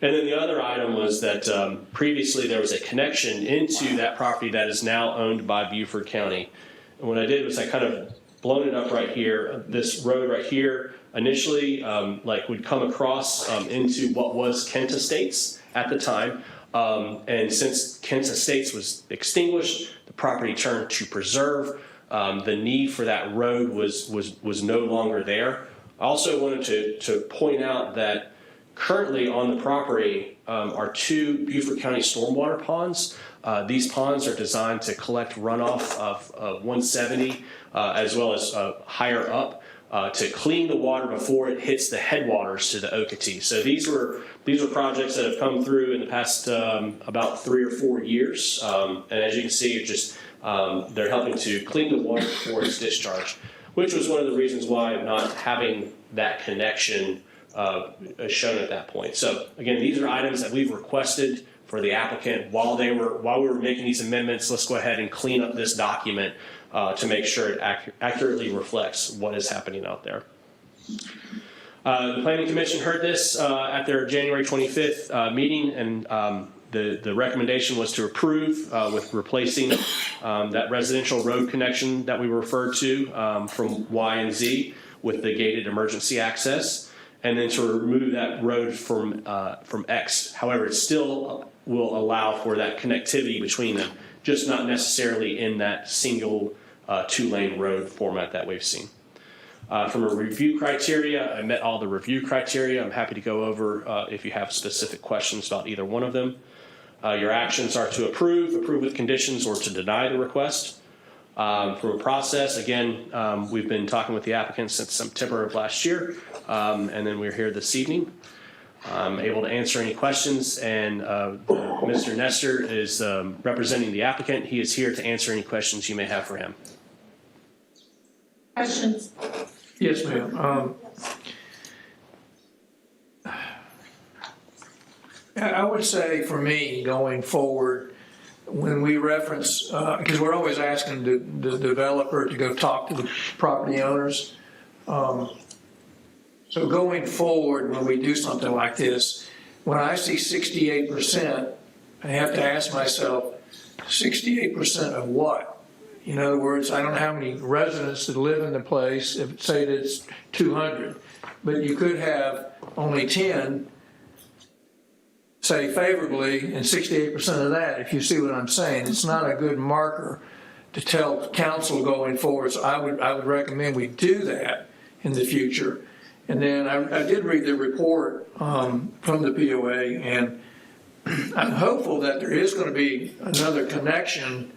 And then the other item was that previously there was a connection into that property that is now owned by Beaufort County. And what I did was I kind of blown it up right here. This road right here initially would come across into what was Kent Estates at the time. And since Kent Estates was extinguished, the property turned to preserve. The need for that road was no longer there. I also wanted to point out that currently on the property are two Beaufort County stormwater ponds. These ponds are designed to collect runoff of 170 as well as higher up to clean the water before it hits the headwaters to the Okatee. So these were projects that have come through in the past about 3 or 4 years. And as you can see, it just they're helping to clean the water before it's discharged, which was one of the reasons why not having that connection shown at that point. So again, these are items that we've requested for the applicant while we were making these amendments. Let's go ahead and clean up this document to make sure it accurately reflects what is happening out there. The Planning Commission heard this at their January 25th meeting, and the recommendation was to approve with replacing that residential road connection that we referred to from Y and Z with the gated emergency access, and then to remove that road from X. However, it still will allow for that connectivity between them, just not necessarily in that single two-lane road format that we've seen. From a review criteria, I met all the review criteria. I'm happy to go over if you have specific questions about either one of them. Your actions are to approve with conditions, or to deny the request. From a process, again, we've been talking with the applicant since September of last year, and then we're here this evening. I'm able to answer any questions, and Mr. Nestor is representing the applicant. He is here to answer any questions you may have for him. Questions? Yes, ma'am. I would say for me, going forward, when we reference, because we're always asking the developer to go talk to the property owners. So going forward, when we do something like this, when I see 68%, I have to ask myself, 68% of what? In other words, I don't know how many residents that live in the place, if say that it's 200, but you could have only 10 say favorably, and 68% of that, if you see what I'm saying, it's not a good marker to tell council going forward. So I would recommend we do that in the future. And then I did read the report from the POA, and I'm hopeful that there is going to be another connection.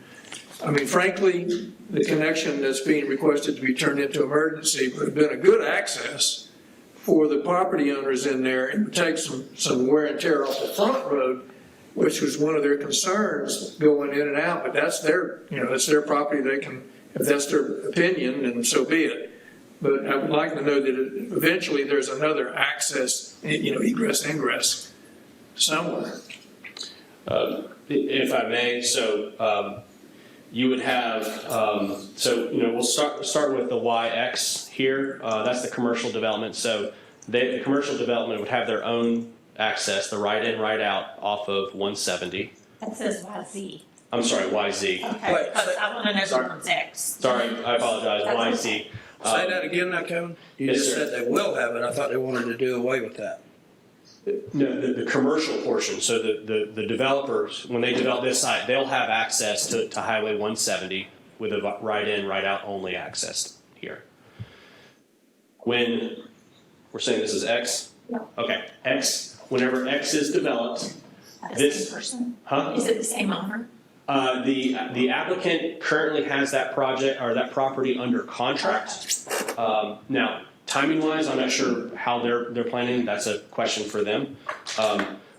I mean, frankly, the connection that's being requested to be turned into emergency would have been a good access for the property owners in there, and would take some wear and tear off the front road, which was one of their concerns going in and out. But that's their, that's their property. They can, if that's their opinion, then so be it. But I would like to know that eventually there's another access, egress, ingress somewhere. If I may, so you would have, we'll start with the YX here. That's the commercial development. So the commercial development would have their own access, the right in, right out off of 170. That says YZ. I'm sorry, YZ. Okay, because I want to know the one's X. Sorry, I apologize, YZ. Say that again now, Kevin? You Yes, just sir. said they will have it. I thought they wanted to do away with that. No, the commercial portion. So the developers, when they develop this site, they'll have access to Highway 170 with a right in, right out only access here. When we're saying this is X? No. Okay, X, whenever X is developed, The same person? Huh? Is it the same owner? The applicant currently has that project or that property under contract. Now, timing wise, I'm not sure how they're planning. That's a question for them.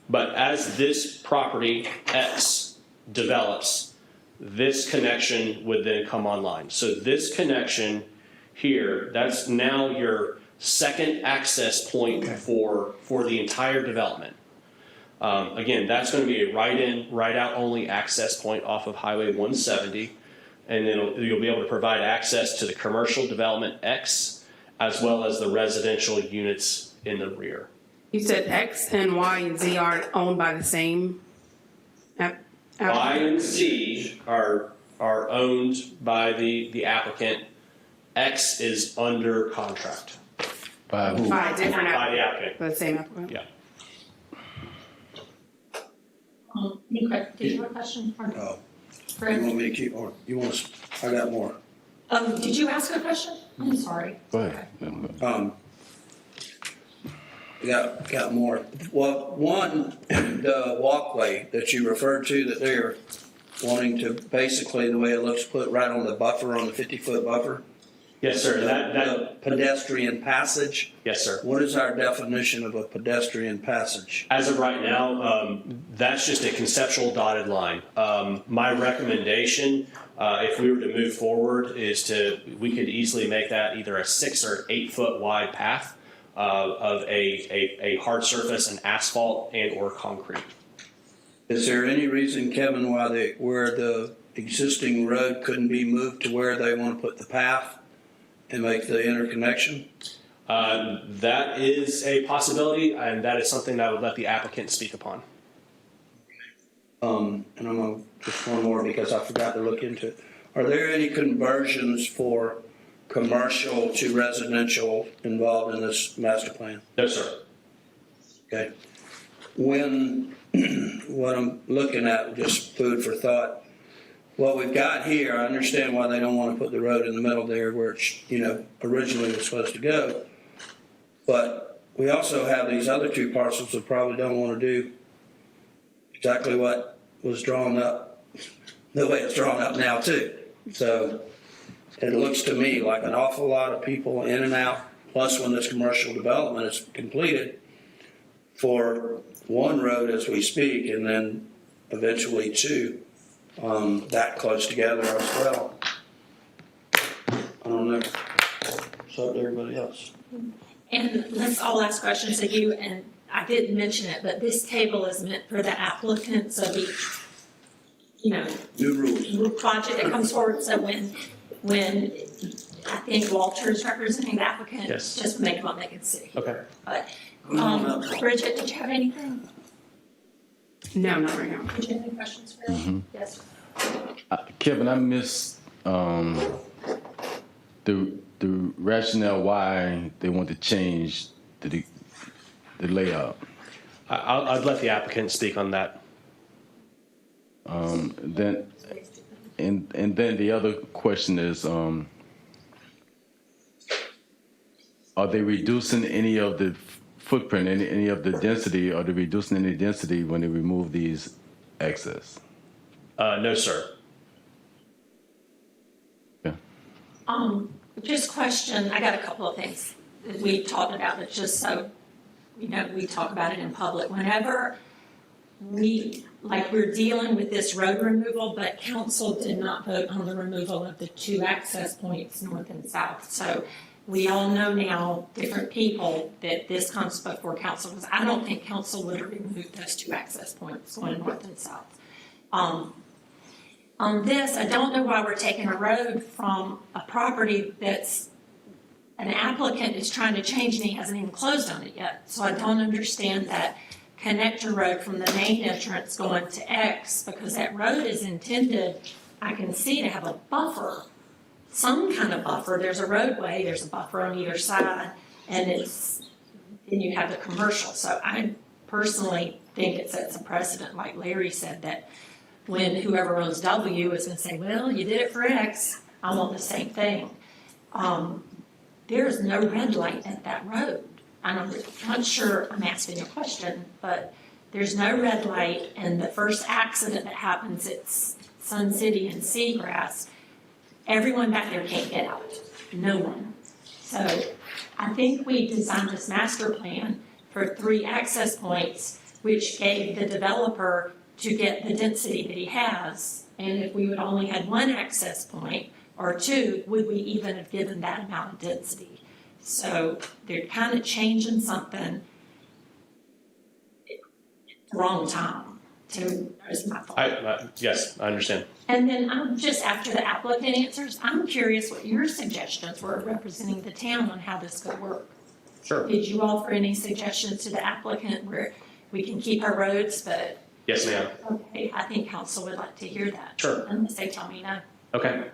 But as this property X develops, this connection would then come online. So this connection here, that's now your second access point for the entire development. Again, that's going to be a right-in, right-out only access point off of Highway 170, and then you'll be able to provide access to the commercial development X as well as the residential units in the rear. You said X and Y and Z are owned by the same Y and Z are owned by the applicant. X is under contract. By who? By a different By the applicant. By the same applicant? Yeah. Did you have a question? You want me to keep on? You want to? I got more. Did you ask a question? I'm sorry. Go ahead. Got more. Well, one, the walkway that you referred to that they're wanting to basically, the way it looks, put right on the buffer, on the 50-foot buffer. Yes, sir. The pedestrian passage. Yes, sir. What is our definition of a pedestrian passage? As of right now, that's just a conceptual dotted line. My recommendation, if we were to move forward, is we could easily make that either a 6 or 8 foot wide path of a hard surface, an asphalt and or concrete. Is there any reason, Kevin, where the existing road couldn't be moved to where they want to put the path and make the interconnection? That is a possibility, and that is something that I would let the applicant speak upon. And I'm going to just one more because I forgot to look into it. Are there any conversions for commercial to residential involved in this master plan? No, sir. Okay. What I'm looking at, just food for thought, what we've got here, I understand why they don't want to put the road in the middle there where it's, originally was supposed to go. But we also have these other two parcels that probably don't want to do exactly what was drawn up, the way it's drawn up now too. So it looks to me like an awful lot of people in and out, plus when this commercial development is completed, for one road as we speak, and then eventually two, that close together as well. I don't know. It's up to everybody else. And let's all ask questions of you, and I didn't mention it, but this table is meant for the applicants of each, New rules. project that comes forward. So when I think Walter's representing the applicant, Yes. just make them up, they can see. Okay. But, Bridget, did you have anything? No, not right now. Did you have any questions for them? Yes. Kevin, I missed the rationale why they want to change the layout. I'd let the applicant speak on that. Then the other question is, are they reducing any of the footprint, any of the density? Are they reducing any density when they remove these access? No, sir. Just question, I got a couple of things that we talked about, but just so, we talk about it in public. Whenever we're dealing with this road removal, but council did not vote on the removal of the two access points north and south. So we all know now, different people, that this comes before council, because I don't think council would have removed those two access points going north and south. On this, I don't know why we're taking a road from a property that's an applicant is trying to change and he hasn't even closed on it yet. So I don't understand that connector road from the main entrance going to X, because that road is intended, I can see, to have a buffer, some kind of buffer. There's a roadway, there's a buffer on either side, and then you have the commercial. So I personally think it sets a precedent, like Larry said, that when whoever owns W is going to say, well, you did it for X, I want the same thing. There is no red light at that road. I'm not sure I'm asking a question, but there's no red light, and the first accident that happens, it's Sun City and Seagrass, everyone back there can't get out. No one. So I think we designed this master plan for 3 access points, which gave the developer to get the density that he has. And if we would only had 1 access point or 2, would we even have given that amount of density? So they're kind of changing something at the wrong time, is my thought. Yes, I understand. And then I'm just, after the applicant answers, I'm curious what your suggestions were representing the town on how this could work. Sure. Did you offer any suggestions to the applicant where we can keep our roads, but? Yes, ma'am. Okay, I think council would like to hear that. Sure. Unless they tell me no. Okay.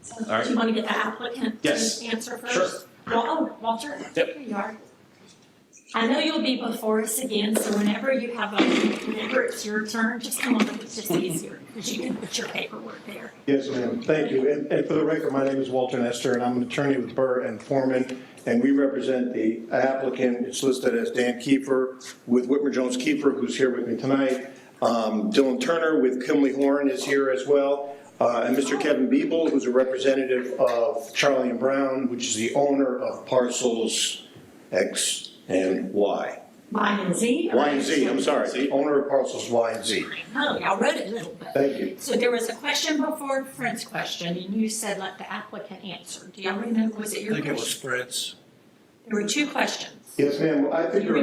So, All right. do you want to get the applicant Yes. to answer first? Sure. Walter? Yep. Here you are. I know you'll be before us again, so whenever it's your turn, just come on, it's just easier, because you can put your paperwork there. Yes, ma'am. Thank you. And for the record, my name is Walter Nestor, and I'm an attorney with Burr and Foreman, and we represent the applicant. It's listed as Dan Kiefer with Whitmer Jones Kiefer, who's here with me tonight. Dylan Turner with Kimley Horn is here as well. And Mr. Kevin Biebel, who's a representative of Charlie and Brown, which is the owner of parcels X and Y. Y and Z? Y and Z, I'm sorry, the owner of parcels Y and Z. Oh, y'all wrote it a little bit. Thank you. So there was a question before Fred's question, and you said let the applicant answer. Do y'all remember, was it your I think question? it was Fred's. There were 2 questions. Yes, ma'am. I think if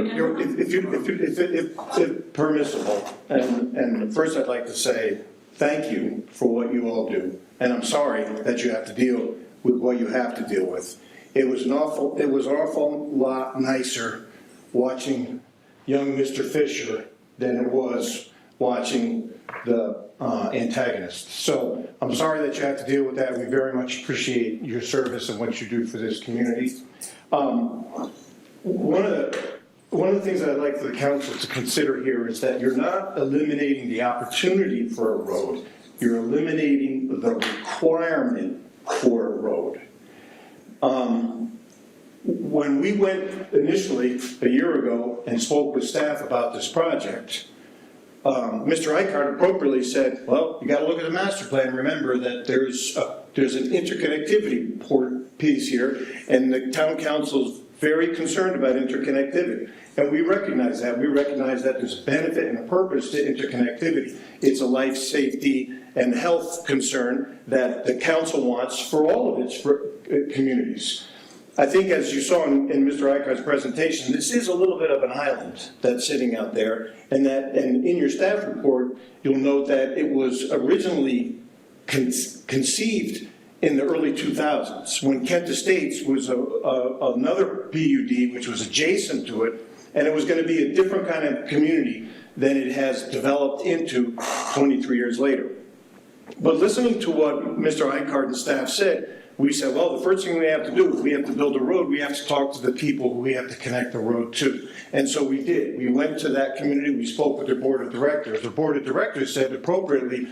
permissible, and first I'd like to say thank you for what you all do, and I'm sorry that you have to deal with what you have to deal with. It was an awful lot nicer watching young Mr. Fisher than it was watching the antagonist. So I'm sorry that you have to deal with that. We very much appreciate your service and what you do for this community. One of the things that I'd like for the council to consider here is that you're not eliminating the opportunity for a road, you're eliminating the requirement for a road. When we went initially a year ago and spoke with staff about this project, Mr. Eichhardt appropriately said, well, you got to look at the master plan and remember that there's an interconnectivity piece here, and the town council is very concerned about interconnectivity. And we recognize that. We recognize that there's a benefit and a purpose to interconnectivity. It's a life safety and health concern that the council wants for all of its communities. I think, as you saw in Mr. Eichhardt's presentation, this is a little bit of an island that's sitting out there, and in your staff report, you'll note that it was originally conceived in the early 2000s when Kent Estates was another PUD which was adjacent to it, and it was going to be a different kind of community than it has developed into 23 years later. But listening to what Mr. Eichhardt and staff said, we said, well, the first thing we have to do, if we have to build a road, we have to talk to the people who we have to connect the road to. And so we did. We went to that community, we spoke with their board of directors. The board of directors said appropriately,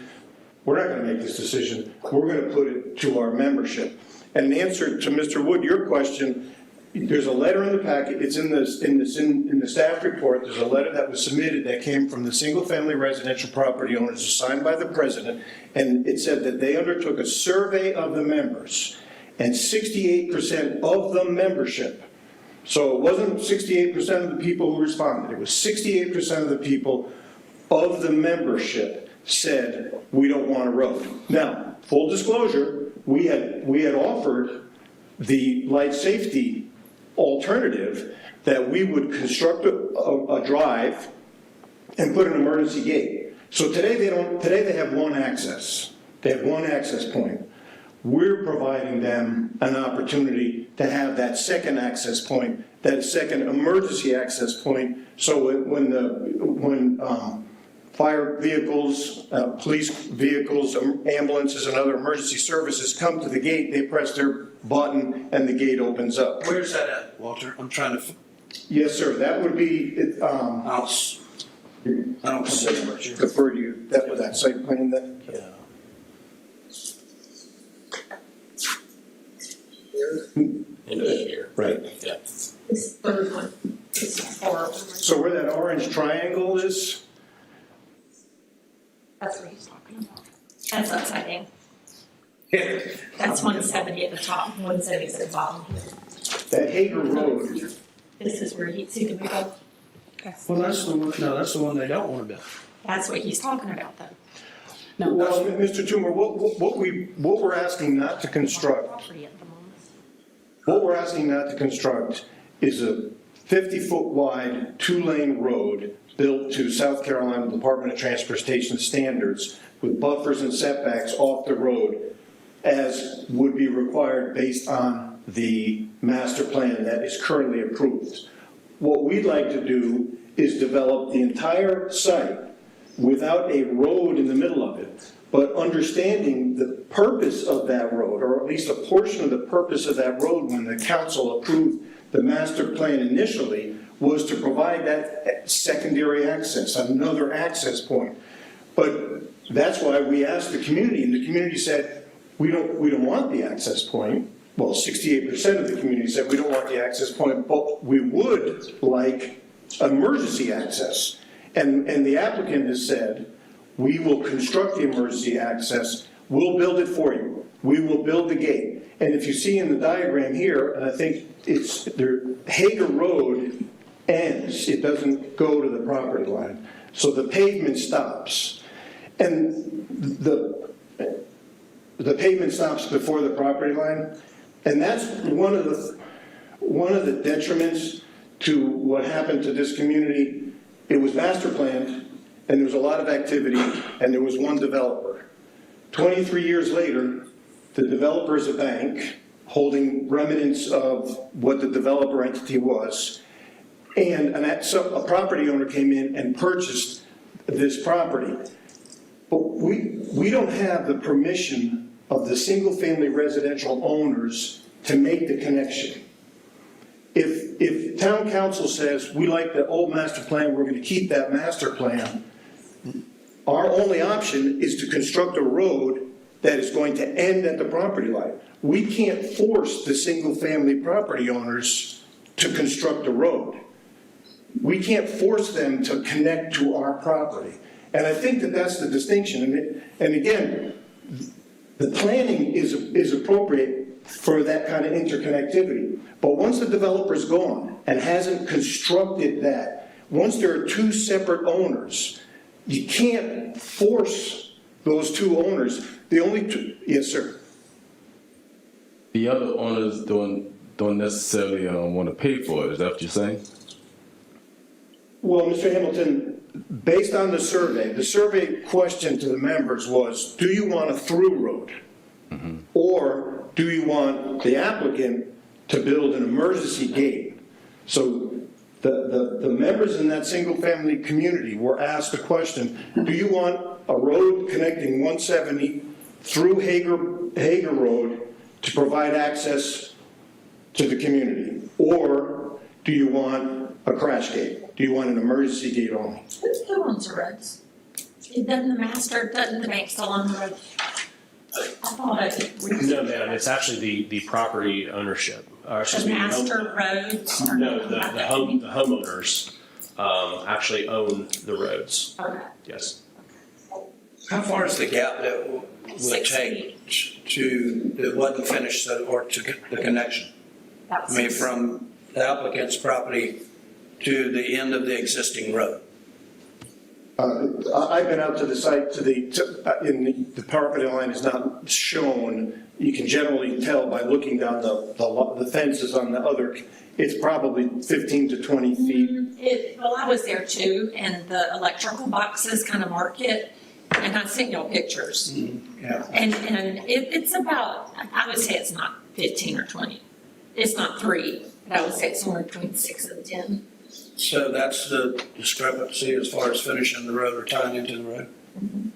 we're not going to make this decision, we're going to put it to our membership. And in answer to Mr. Wood, your question, there's a letter in the packet, it's in the staff report, there's a letter that was submitted that came from the single-family residential property owners assigned by the president, and it said that they undertook a survey of the members, and 68% of the membership, so it wasn't 68% of the people who responded, it was 68% of the people of the membership said, we don't want a road. Now, full disclosure, we had offered the life safety alternative that we would construct a drive and put an emergency gate. So today they have one access. They have one access point. We're providing them an opportunity to have that second access point, that second emergency access point, so when fire vehicles, police vehicles, ambulances, and other emergency services come to the gate, they press their button and the gate opens up. Where's that at, Walter? I'm trying to. Yes, sir. That would be. I don't see defer to you. That site plan. Then. Yeah. Here. Right. Yeah. This third one is for. So where that orange triangle is. That's what he's talking about. That's upside down. That's 170 at the top, 170 at the bottom. That Hager Road, This is where you see the big old, Well, that's the one, no, that's the one they don't want to build. that's what he's talking about though. well, Mr. Toomer, what we're asking not to construct, Property at the moment. what we're asking not to construct is a 50-foot wide, 2-lane road built to South Carolina Department of Transportation standards with buffers and setbacks off the road as would be required based on the master plan that is currently approved. What we'd like to do is develop the entire site without a road in the middle of it, but understanding the purpose of that road, or at least a portion of the purpose of that road when the council approved the master plan initially, was to provide that secondary access, another access point. But that's why we asked the community, and the community said, we don't want the access point. Well, 68% of the community said we don't want the access point, but we would like emergency access. And the applicant has said, we will construct the emergency access, we'll build it for you, we will build the gate. And if you see in the diagram here, and I think it's there, Hager Road ends, it doesn't go to the property line. So the pavement stops. And the pavement stops before the property line. And that's one of the detriments to what happened to this community. It was master planned, and there was a lot of activity, and there was one developer. 23 years later, the developer is a bank holding remnants of what the developer entity was, and a property owner came in and purchased this property. But we don't have the permission of the single-family residential owners to make the connection. If town council says, we like the old master plan, we're going to keep that master plan, our only option is to construct a road that is going to end at the property line. We can't force the single-family property owners to construct a road. We can't force them to connect to our property. And I think that that's the distinction. And again, the planning is appropriate for that kind of interconnectivity. But once the developer's gone and hasn't constructed that, once there are two separate owners, you can't force those two owners. The only two, yes, sir. The other owners don't necessarily want to pay for it. Is that what you're saying? Well, Mr. Hamilton, based on the survey question to the members was, do you want a through road? Mm-hmm. Or do you want the applicant to build an emergency gate? So the members in that single family community were asked the question, do you want a road connecting 170 through Hager Road to provide access to the community? Or do you want a crash gate? Do you want an emergency gate only? Who owns the roads? Doesn't the bank still own the road? No, ma'am, it's actually the property ownership. The master roads? No, the homeowners actually own the roads. Okay. Yes. How far is the gap that would take to, that wasn't finished, or to the connection? I mean, from the applicant's property to the end of the existing road? I've been out to the site, the property line is not shown. You can generally tell by looking down the fences on the other, it's probably 15 to 20 feet. Well, I was there too, and the electrical boxes kind of mark it, and I sent y'all pictures. Yeah. And it's about, I would say it's not 15 or 20. It's not 3, but I would say it's somewhere between 6 and 10. So that's the discrepancy as far as finishing the road or tying into the road? Mm-hmm.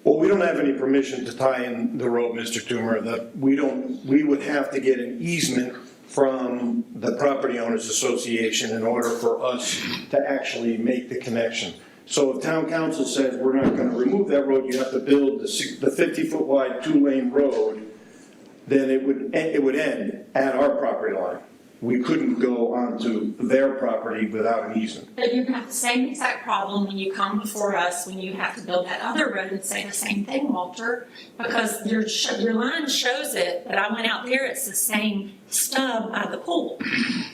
Well, we don't have any permission to tie in the road, Mr. Toomer. We would have to get an easement from the Property Owners Association in order for us to actually make the connection. So if town council says we're not going to remove that road, you have to build the 50-foot wide 2-lane road, then it would end at our property line. we couldn't go onto their property without an easement. But you have the same exact problem when you come before us, when you have to build that other road and say the same thing, Walter, because your line shows it, but I went out there, it's the same stub by the pool.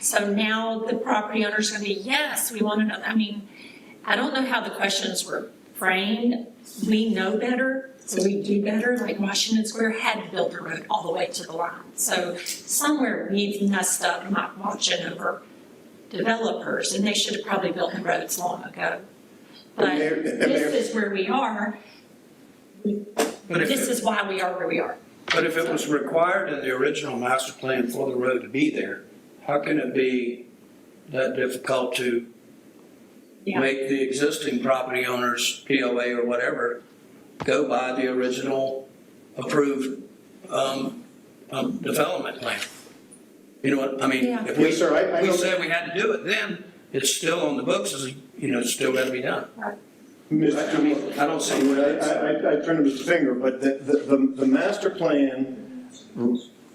So now the property owner's gonna be, yes, we want to know, I mean, I don't know how the questions were framed. We know better, so we do better, like Washington Square had to build the road all the way to the line. So somewhere we've messed up, not watching over developers, and they should have probably built the roads long ago. But this is where we are. This is why we are where we are. But if it was required in the original master plan for the road to be there, how can it be that difficult to make the existing property owners, POA or whatever, go by the original approved development plan? You know what, I mean, if we said we had to do it, then it's still on the books, as it's still got to be done. Right. I don't see what I turn to Mr. Finger, but the master plan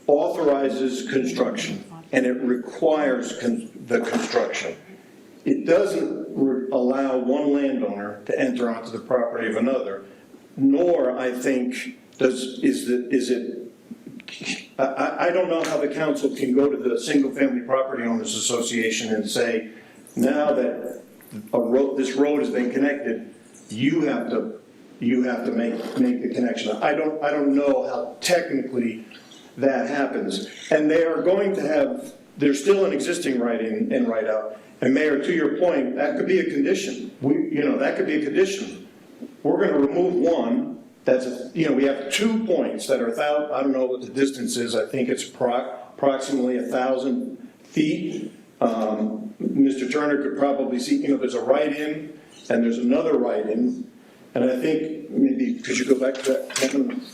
authorizes construction, and it requires the construction. It doesn't allow one landowner to enter onto the property of another, nor, I think, I don't know how the council can go to the Single Family Property Owners Association and say, now that this road has been connected, you have to make the connection. I don't know how technically that happens. And they are going to have, there's still an existing right in and right out. And Mayor, to your point, that could be a condition. That could be a condition. We're going to remove one. We have 2 points that are I don't know what the distance is. I think it's approximately 1,000 feet. Mr. Turner could probably see, there's a right in and there's another right in. And I think maybe, could you go back to that,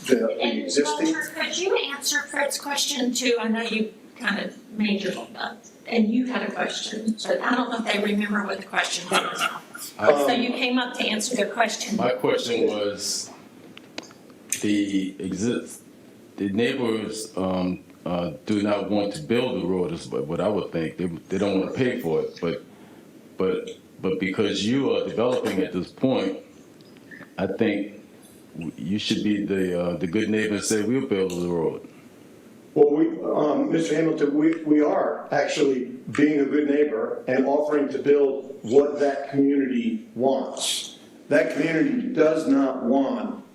the existing? Walter, could you answer Fred's question too? I know you kind of made your and you had a question, but I don't know if they remember what the question was. So you came up to answer their question. My question was, the neighbors do not want to build the road, is what I would think. They don't want to pay for it, but because you are developing at this point, I think you should be the good neighbor and say, we'll build the road. Well, Mr. Hamilton, we are actually being a good neighbor and offering to build what that community wants. That community does not want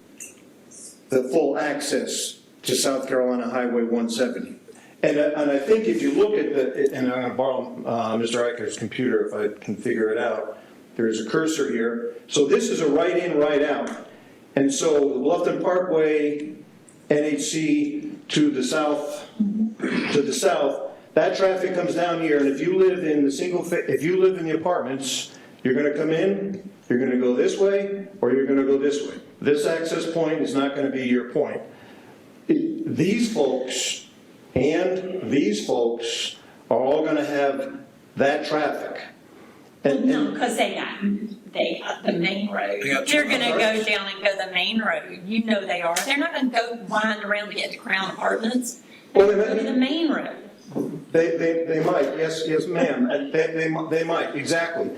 the full access to South Carolina Highway 170. And I think if you look at and I'm going to borrow Mr. Eichert's computer if I can figure it out. There's a cursor here. So this is a right in, right out. And so the Bluffton Parkway, NHC to the south, that traffic comes down here. And if you live in the apartments, you're going to come in, you're going to go this way, or you're going to go this way. This access point is not going to be your point. These folks and these folks are all going to have that traffic. Well, no, because they got the main road. They're going to go down and go the main road. You know they are. They're not going to go wind around to get to Crown Apartments. They're going to go to the main road. They might, yes, ma'am. They might, exactly.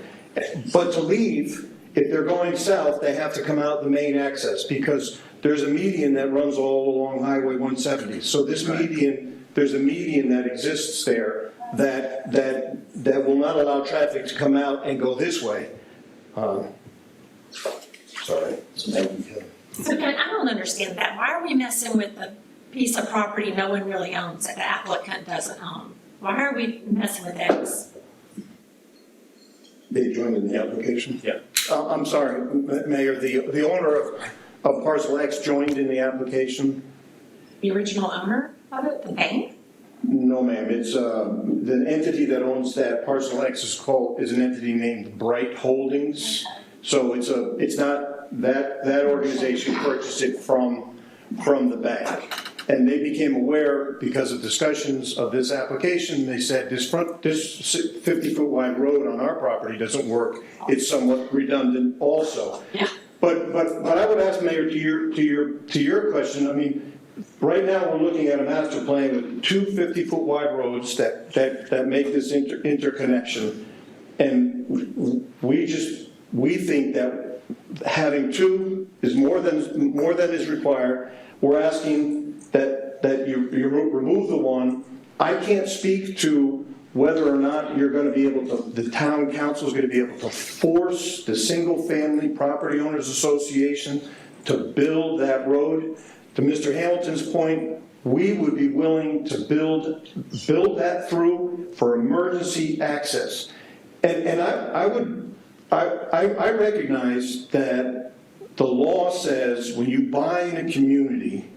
But to leave, if they're going south, they have to come out the main access because there's a median that runs all along Highway 170. So this median, there's a median that exists there that will not allow traffic to come out and go this way. Sorry. So Ken, I don't understand that. Why are we messing with a piece of property no one really owns that the applicant doesn't own? Why are we messing with that? They joined in the application? Yeah. I'm sorry, Mayor, the owner of Parcel X joined in the application? The original owner of it, the bank? No, ma'am. It's the entity that owns that Parcel X is an entity named Bright Holdings. So it's not that organization purchased it from the bank. And they became aware because of discussions of this application. They said this 50-foot wide road on our property doesn't work. It's somewhat redundant also. Yeah. But I would ask, Mayor, to your question. I mean, right now, we're looking at a master plan with two 50-foot wide roads that make this interconnection. And we think that having two is more than is required. We're asking that you remove the one. I can't speak to whether or not you're going to be able to, the town council is going to be able to force the Single-Family Property Owners Association to build that road. To Mr. Hamilton's point, we would be willing to build that through for emergency access. And I recognize that the law says when you buy in a community,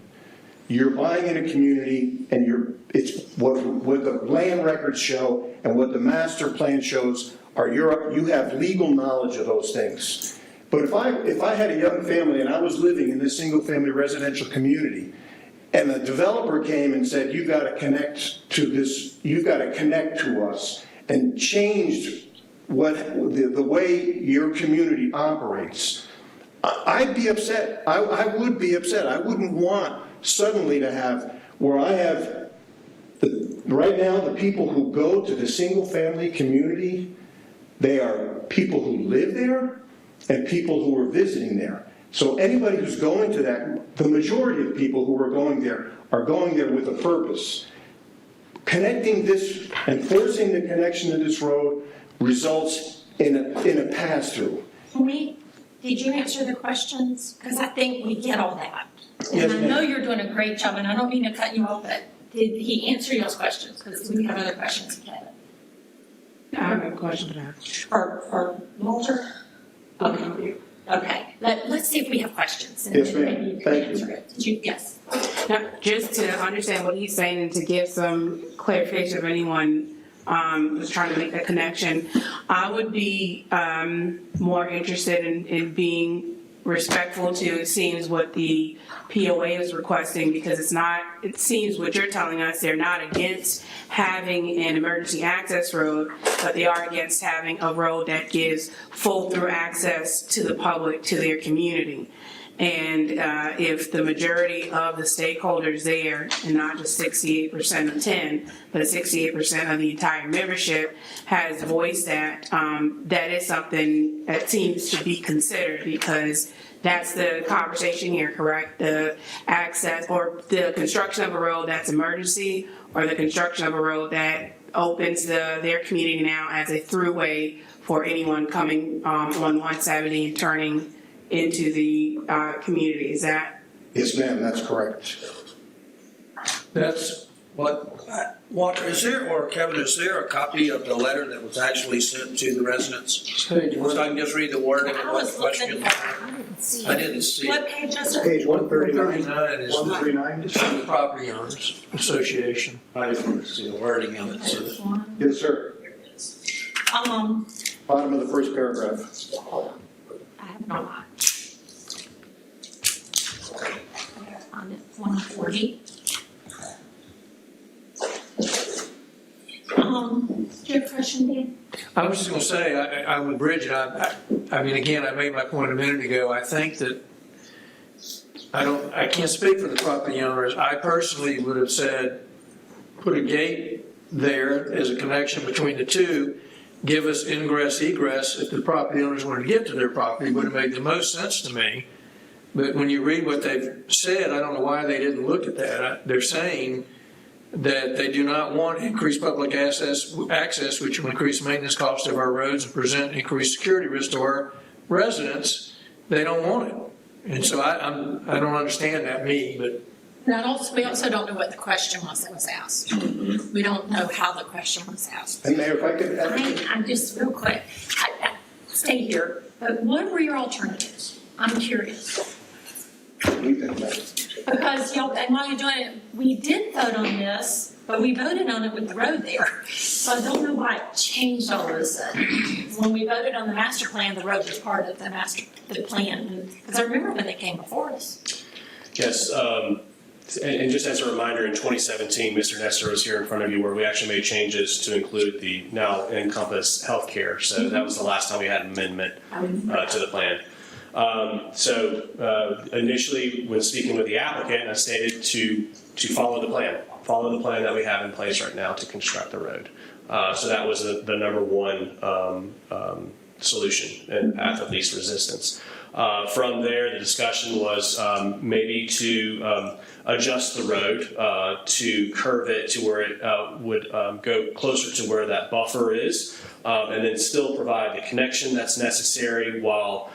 you're buying in a community, and it's what the land records show and what the master plan shows are you have legal knowledge of those things. But if I had a young family and I was living in this single-family residential community, and the developer came and said, "You've got to connect to this. You've got to connect to us," and changed the way your community operates, I'd be upset. I would be upset. I wouldn't want suddenly to have where I have right now the people who go to the single-family community, they are people who live there and people who are visiting there. So anybody who's going to that, the majority of people who are going there with a purpose. Connecting this and forcing the connection to this road results in a pass-through. Did you answer the questions? Because I think we get all that. Yes, And I know you're doing a great job, and I don't mean to cut you off, but did he answer y'all's questions? Because we have other questions, Kevin. I have a question for that. Or Walter? Okay. Let's see if we have questions. And Yes, then ma'am. maybe you can Thank you. answer it. Did you? Yes. Now, just to understand what he's saying and to give some clarification if anyone was trying to make that connection, I would be more interested in being respectful to, it seems, what the POA is requesting, because it seems what you're telling us, they're not against having an emergency access road, but they are against having a road that gives full through access to the public, to their community. And if the majority of the stakeholders there, and not just 68% of 10, but 68% of the entire membership has voiced that, that is something that seems to be considered, because that's the conversation here, correct? The access or the construction of a road that's emergency, or the construction of a road that opens their community now as a throughway for anyone coming on 170 and turning into the community. Is that? Yes, ma'am, that's correct. That's what, Walter, is there, or Kevin, is there a copy of the letter that was actually sent to the residents? So I can just read the wording of what the question was. I didn't see What it. page is it? Page 139. 139 is 139. it's from the Property Owners Association. I just wanted to see the wording of it. So Yes, sir. Bottom of the first paragraph. I have not. On 140. Do you have a question, Dan? I was just going to say, I'm with Bridget. I mean, again, I made my point a minute ago. I think that I can't speak for the property owners. I personally would have said, put a gate there as a connection between the two. Give us ingress, egress. If the property owners wanted to get to their property, it would have made the most sense to me. But when you read what they've said, I don't know why they didn't look at that. They're saying that they do not want increased public access, which will increase maintenance costs of our roads and present increased security risk to our residents. They don't want it. And so I don't understand that, but. We also don't know what the question was that was asked. We don't know how the question was asked. And Mayor, if I could I'm just real quick, stay here, but what were your alternatives? I'm curious. Because y'all, and while you're doing it, we did vote on this, but we voted on it with the road there. So I don't know why it changed all of a sudden. When we voted on the master plan, the road was part of the plan. Because I remember when they came before us. Yes, and just as a reminder, in 2017, Mr. Nestor was here in front of you where we actually made changes to include the now encompass healthcare. So that was the last time we had an amendment to the plan. Initially, when speaking with the applicant, I stated to follow the plan that we have in place right now to construct the road. So that was the number one solution and path of least resistance. From there, the discussion was maybe to adjust the road to curve it to where it would go closer to where that buffer is, and then still provide the connection that's necessary while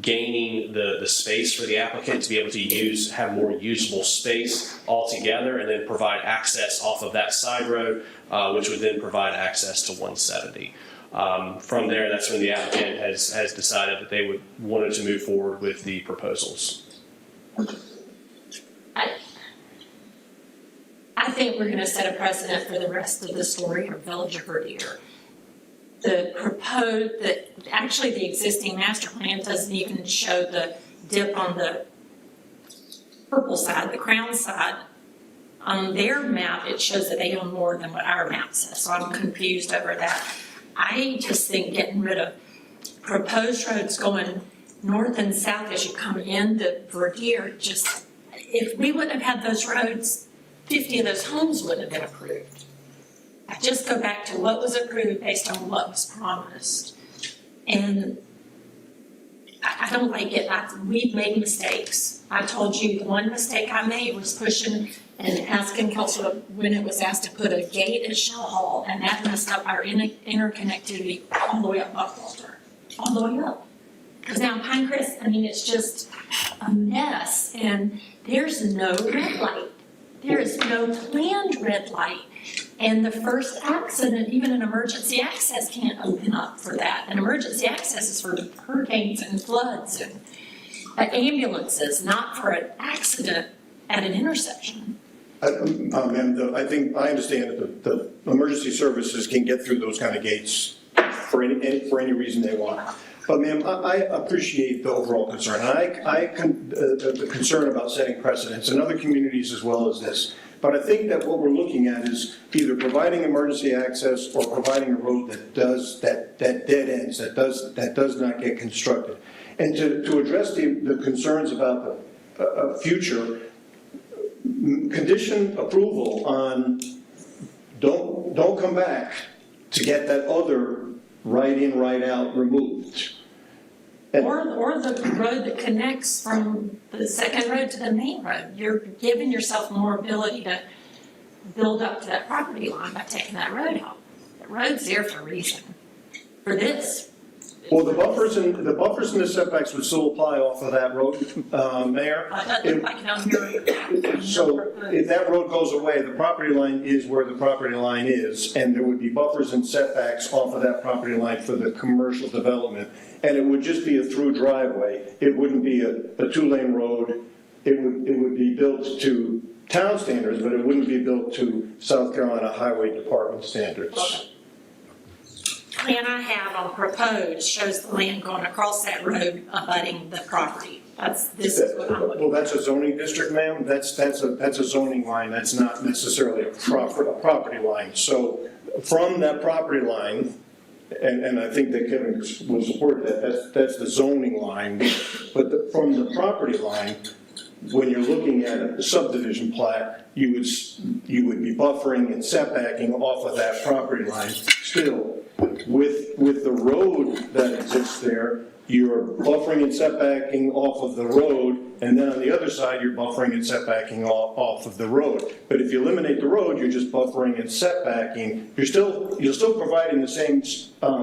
gaining the space for the applicant to be able to have more usable space altogether, and then provide access off of that side road, which would then provide access to 170. From there, that's when the applicant has decided that they wanted to move forward with the proposals. I think we're going to set a precedent for the rest of the story of Village of Verdier. Actually the existing master plan doesn't even show the dip on the purple side, the crown side. On their map, it shows that they own more than what our map says, so I'm confused over that. I just think getting rid of proposed roads going north and south as you come into Verdier, if we wouldn't have had those roads, 50 of those homes wouldn't have been approved. I just go back to what was approved based on what was promised. And I don't like it. We've made mistakes. I told you the one mistake I made was pushing and asking council when it was asked to put a gate at Shell Hall, and that messed up our interconnectivity all the way up Buckwalter, all the way up. Because now Pinecrest, it's just a mess, and there's no red light. There is no planned red light. And the first accident, even an emergency access can't open up for that. An emergency access is for hurricanes and floods and ambulances, not for an accident at an intersection. Ma'am, I think I understand that the emergency services can get through those kind of gates for any reason they want. But ma'am, I appreciate the overall concern. The concern about setting precedents in other communities as well as this. But I think that what we're looking at is either providing emergency access or providing a road that dead ends, that does not get constructed. And to address the concerns about the future, condition approval on don't come back to get that other right in, right out removed. Or the road that connects from the second road to the main road. You're giving yourself more ability to build up to that property line by taking that road out. The road's there for a reason. For this. Well, the buffers and the setbacks would still apply off of that road, Mayor. So if that road goes away, the property line is where the property line is, and there would be buffers and setbacks off of that property line for the commercial development. And it would just be a through driveway. It wouldn't be a two-lane road. It would be built to town standards, but it wouldn't be built to South Carolina Highway Department standards. Plan I have on proposed shows the land going across that road abutting the property. This is what I'm looking Well, that's a zoning district, ma'am. That's a zoning line. That's not necessarily a property line. So from that property line, and I think that Kevin will support that, that's the zoning line. But from the property line, when you're looking at a subdivision plat, you would be buffering and setbacking off of that property line. Still, with the road that exists there, you're buffering and setbacking off of the road, and then on the other side, you're buffering and setbacking off of the road. But if you eliminate the road, you're just buffering and setbacking. You're still providing the same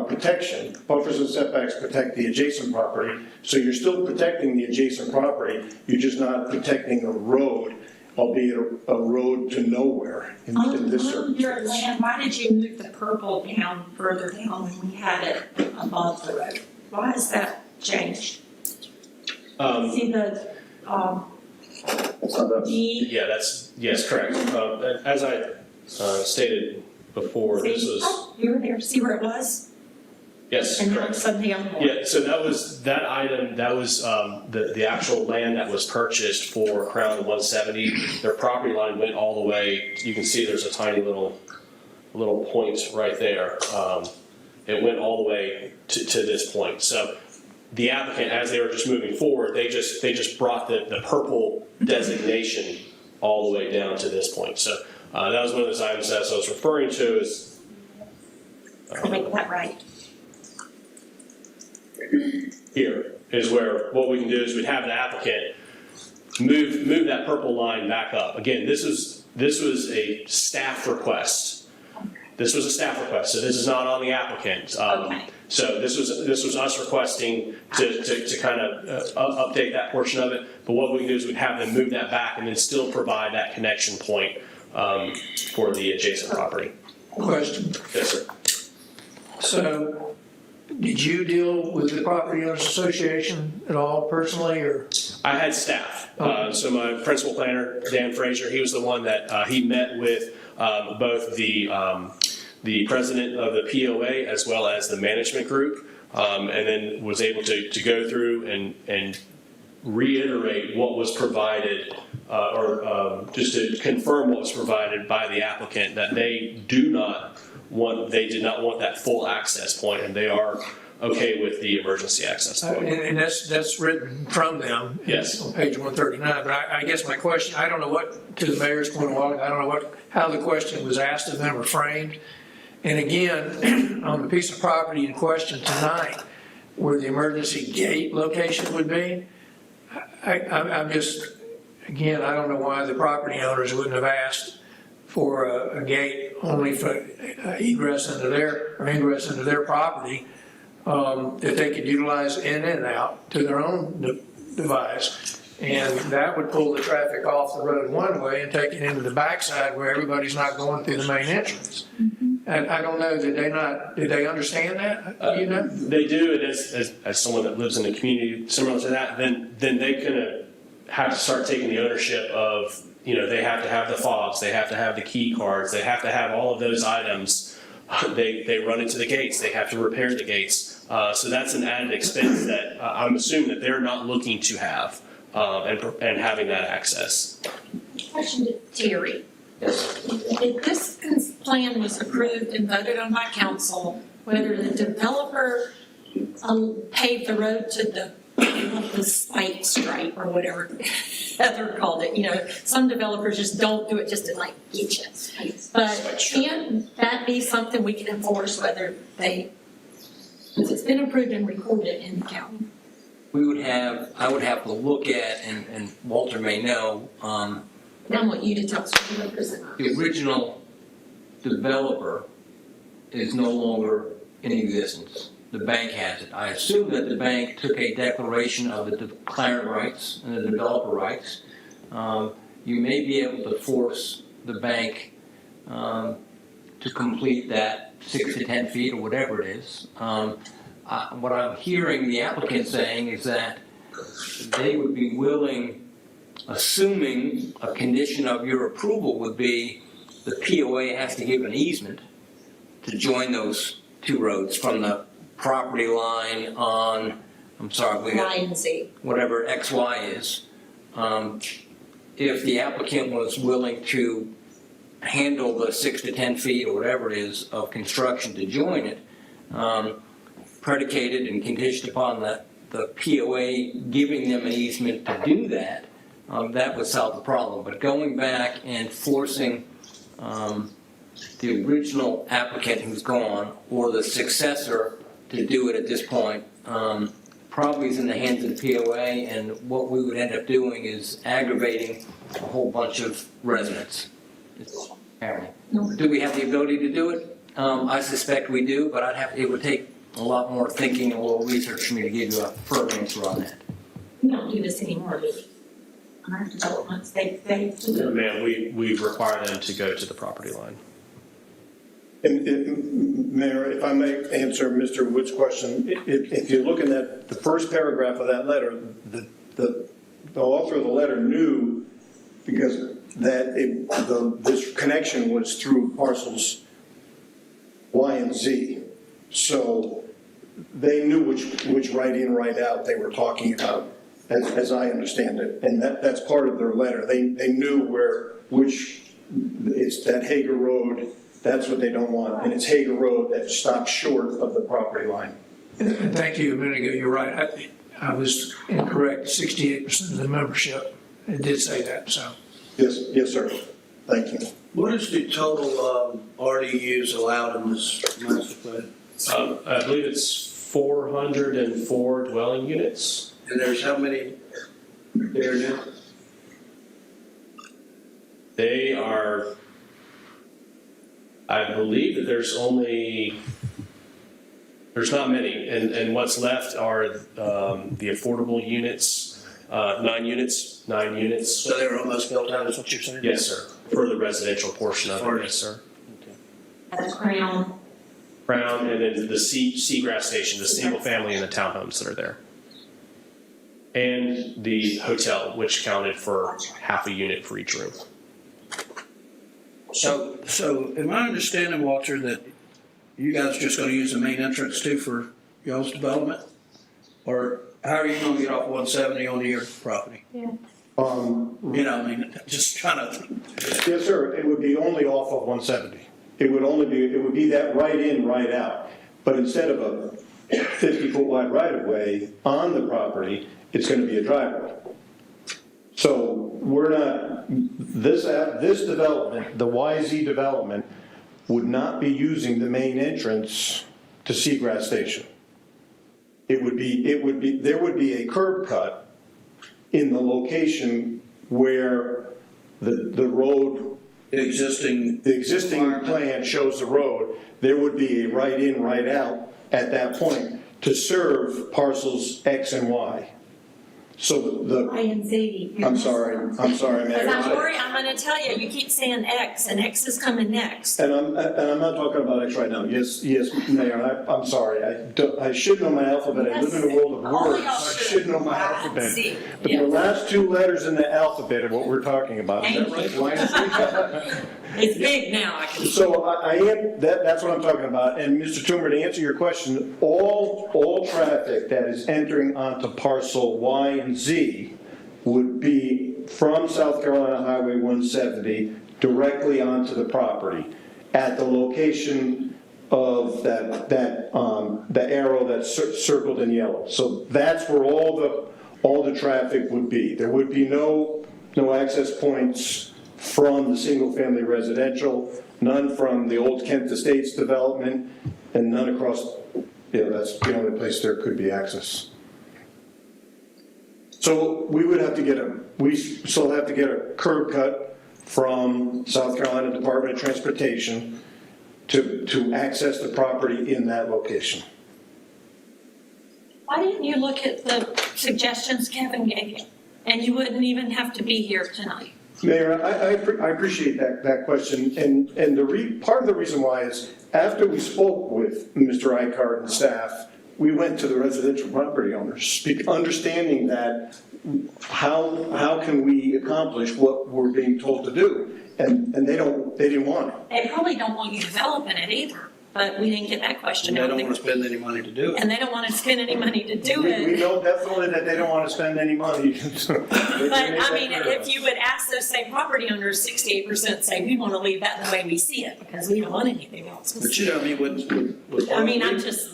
protection. Buffers and setbacks protect the adjacent property, so you're still protecting the adjacent property. You're just not protecting a road, albeit a road to nowhere in this circumstance. your land. Why did you move the purple down further down when we had it above the road? Why has that changed? See the D? Yeah, yes, correct. As I stated before, this was. Oh, you were there. See where it was? Yes, and correct. Suddenly I'm more. Yeah, so that was the actual land that was purchased for Crown 170. Their property line went all the way. You can see there's a tiny little point right there. It went all the way to this point. So the applicant, as they were just moving forward, they just brought the purple designation all the way down to this point. So that was one of those items that I was referring to is. Make that right. Here is where what we can do is we'd have the applicant move that purple line back up. Again, this was a staff request. This was a staff request, so this is not on the applicant. So this was us requesting to kind of update that portion of it. But what we can do is we'd have them move that back and then still provide that connection point for the adjacent property. Question. Yes, sir. So, did you deal with the Property Owners Association at all personally, or? I had staff. So my principal planner, Dan Frazier, he was the one that he met with both the president of the POA as well as the management group, and then was able to go through and reiterate what was provided, or just to confirm what was provided by the applicant, that they did not want that full access point, and they are okay with the emergency access point. And that's written from them. Yes. On page 139, but I guess my question, I don't know what, to the mayor's point a while ago, I don't know how the question was asked of them or framed. And again, on the piece of property in question tonight, where the emergency gate location would be, I'm just, again, I don't know why the property owners wouldn't have asked for a gate only for egress into their property, that they could utilize in and out to their own device. And that would pull the traffic off the road one way and take it into the backside where everybody's not going through the main entrance. And I don't know, did they understand that? You know? They do, and as someone that lives in a community similar to that, then they kind of have to start taking the ownership of, they have to have the fobs, they have to have the key cards, they have to have all of those items. They run into the gates, they have to repair the gates. So that's an added expense that I'm assuming that they're not looking to have, and having that access. Question to Terry. If this plan was approved and voted on by council, whether the developer paved the road to the spike stripe or whatever Heather called it, some developers just don't do it just to get you. But can that be something we can enforce because it's been approved and recorded in the county? I would have to look at, and Walter may know, Now I want you to tell us what the representative. the original developer is no longer in existence. The bank has it. I assume that the bank took a declaration of the declarant rights and the developer rights. You may be able to force the bank to complete that 6 to 10 feet or whatever it is. What I'm hearing the applicant saying is that they would be willing, assuming a condition of your approval would be the POA has to give an easement to join those two roads from the property line on, whatever XY is. If the applicant was willing to handle the 6 to 10 feet or whatever it is of construction to join it, predicated and conditioned upon the POA giving them an easement to do that, that would solve the problem. But going back and forcing the original applicant who's gone or the successor to do it at this point probably is in the hands of the POA, and what we would end up doing is aggravating a whole bunch of residents. Do we have the ability to do it? I suspect we do, but it would take a lot more thinking and a little research for me to give you a firm answer on that. We don't do this anymore, do we? Our developments, Ma'am, we require them to go to the property line. Mayor, if I may answer Mr. Wood's question, if you're looking at the first paragraph of that letter, the author of the letter knew because this connection was through parcels Y and Z. So they knew which right in, right out they were talking about, as I understand it. And that's part of their letter. They knew it's that Hager Road, that's what they don't want. And it's Hager Road that stops short of the property line. And thank you a minute ago, you're right. I was incorrect, 68% of the membership. It did say that, so. Yes, sir. Thank you. What is the total RDUs allowed in this master plan? I believe it's 404 dwelling units. And there's how many there now? They are, I believe that there's not many, and what's left are the affordable units, 9 units. So they're almost built out, is what you're saying? Yes, sir, for the residential portion of it, yes, sir. At the Crown. Crown, and then the Seagrass Station, the single family and the townhomes that are there. And the hotel, which counted for half a unit for each room. So am I understanding, Walter, that you guys are just gonna use the main entrance too for y'all's development? Or how are you gonna get off 170 onto your property? Yeah. Just trying to. Yes, sir, it would be only off of 170. It would be that right in, right out. But instead of a 50-foot wide right-of-way on the property, it's gonna be a driveway. So we're not, this development, the YZ development, would not be using the main entrance to Seagrass Station. There would be a curb cut in the location where the road, the existing plan shows the road. There would be a right in, right out at that point to serve parcels X and Y. So I and Z. I'm sorry, Mayor. Because I'm worried, I'm gonna tell you, you keep saying X, and X is coming next. And I'm not talking about X right now. Yes, Mayor, I'm sorry. I should know my alphabet. I live in a world of words. I should know my alphabet. But the last 2 letters in the alphabet are what we're talking about. Is that right? It's big now, I can. So that's what I'm talking about. And Mr. Toomer, to answer your question, all traffic that is entering onto parcel Y and Z would be from South Carolina Highway 170 directly onto the property at the location of the arrow that's circled in yellow. So that's where all the traffic would be. There would be no access points from the single-family residential, none from the old Kent Estates development, and none across, that's the only place there could be access. So we still have to get a curb cut from South Carolina Department of Transportation to access the property in that location. Why didn't you look at the suggestions Kevin gave you? And you wouldn't even have to be here tonight. Mayor, I appreciate that question, and part of the reason why is after we spoke with Mr. Eichhardt and staff, we went to the residential property owners, understanding that how can we accomplish what we're being told to do, and they didn't want it. They probably don't want you developing it either, but we didn't get that question. And they don't want to spend any money to do it. And they don't want to spend any money to do We it. know definitely that they don't want to spend any money. But I mean, if you would ask those same property owners, 68% say we want to leave that the way we see it because we don't want anything else.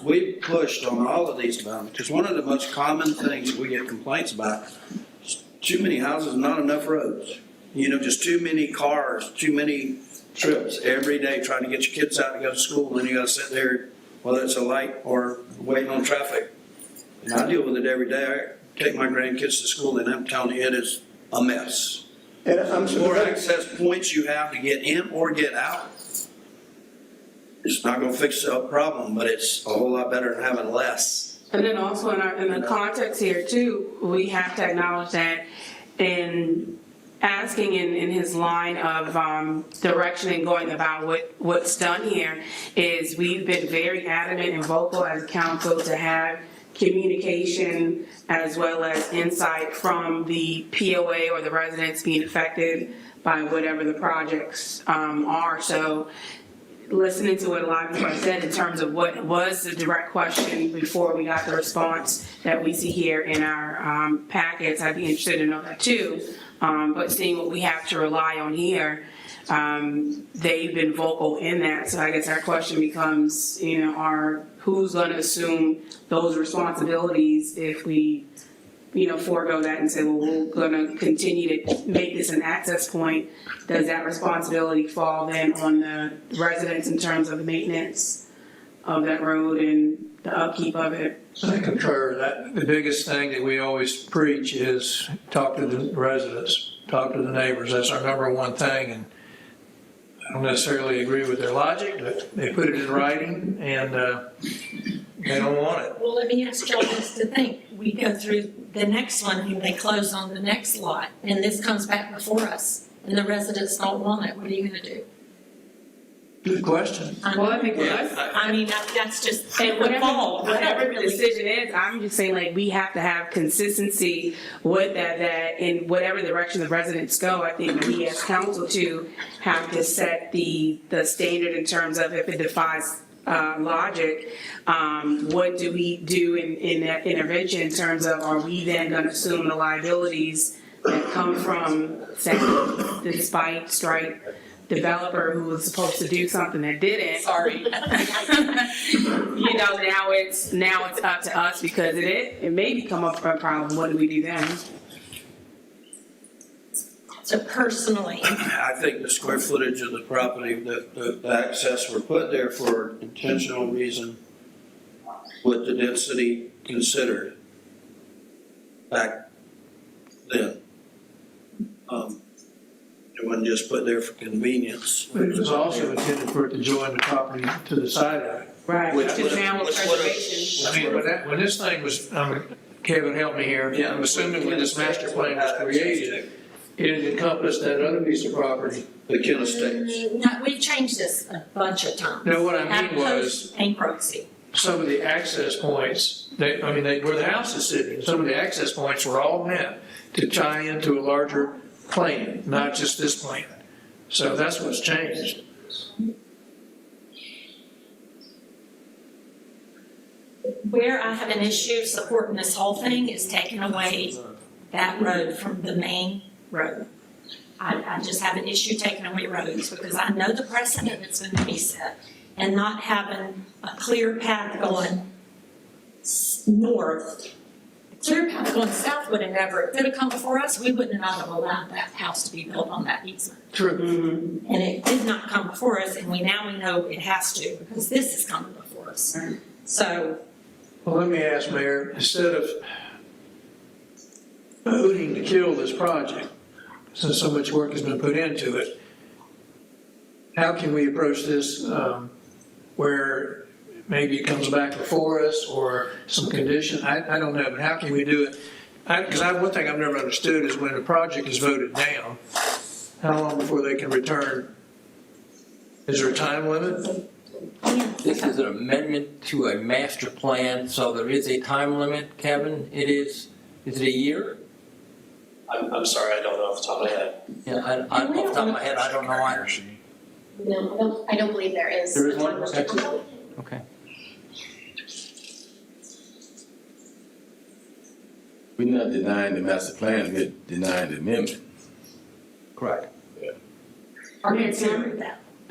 We've pushed on all of these developments, because one of the most common things we get complaints about is too many houses, not enough roads. Just too many cars, too many trips every day trying to get your kids out to go to school, and then you got to sit there, whether it's a light or waiting on traffic. And I deal with it every day. I take my grandkids to school, and I'm telling you, it is a mess. And the more access points you have to get in or get out, it's not going to fix the problem, but it's a whole lot better than having less. And then also in the context here too, we have to acknowledge that in asking in his line of direction and going about what's done here is we've been very adamant and vocal as a council to have communication as well as insight from the POA or the residents being affected by whatever the projects are. So listening to what a lot of people said in terms of what was the direct question before we got the response that we see here in our packets, I'd be interested to know that too. But seeing what we have to rely on here, they've been vocal in that. So I guess our question becomes, who's going to assume those responsibilities if we, forego that and say, well, we're going to continue to make this an access point? Does that responsibility fall then on the residents in terms of the maintenance of that road and the upkeep of it? I concur. That the biggest thing that we always preach is talk to the residents, talk to the neighbors. That's our number one thing. And I don't necessarily agree with their logic, but they put it in writing and they don't want it. Well, let me ask y'all this to think. We go through the next one and they close on the next lot, and this comes back before us, and the residents don't want it. What are you going to do? Good question. Well, I think that's just and whatever the decision is, I'm just saying like we have to have consistency with that in whatever direction the residents go. I think we as council too have to set the standard in terms of if it defies logic, what do we do in that intervention in terms of are we then going to assume the liabilities that come from say the strike developer who was supposed to do something that didn't. Sorry. Now it's up to us because it may become a problem. What do we do then? So personally, I think the square footage of the property, the access were put there for intentional reason with the density considered back then. It wasn't just put there for convenience. But it was also intended for it to join the property to the side of it. Right. Which Now with preservation. I mean, when this thing was, Kevin, help me here. I'm assuming when this master plan was created, it encompassed that other piece of property. The Ken Estates. No, we've changed this a bunch of times. No, what I mean was and proxy. some of the access points, where the house is sitting, some of the access points were all meant to tie into a larger plan, not just this plan. So that's what's changed. Where I have an issue supporting this whole thing is taking away that road from the main road. I just have an issue taking away roads because I know the precedent that's going to be set and not having a clear path going north. A clear path going south would have never, if it had come before us, we wouldn't have allowed that house to be built on that easement. True. And it did not come before us, and now we know it has to because this is coming before us. So. Well, let me ask, Mayor, instead of voting to kill this project, since so much work has been put into it, how can we approach this where maybe it comes back before us or some condition? I don't know, but how can we do it? Because one thing I've never understood is when a project is voted down, how long before they can return? Is there a time limit? This is an amendment to a master plan, so there is a time limit, Kevin. Is it a year? I'm sorry, I don't know off the top of my head. Yeah, off the top of my head, I don't know either. No, I don't believe there is. There is one? Okay. We're not denying the master plan, we're denying the amendment. Correct.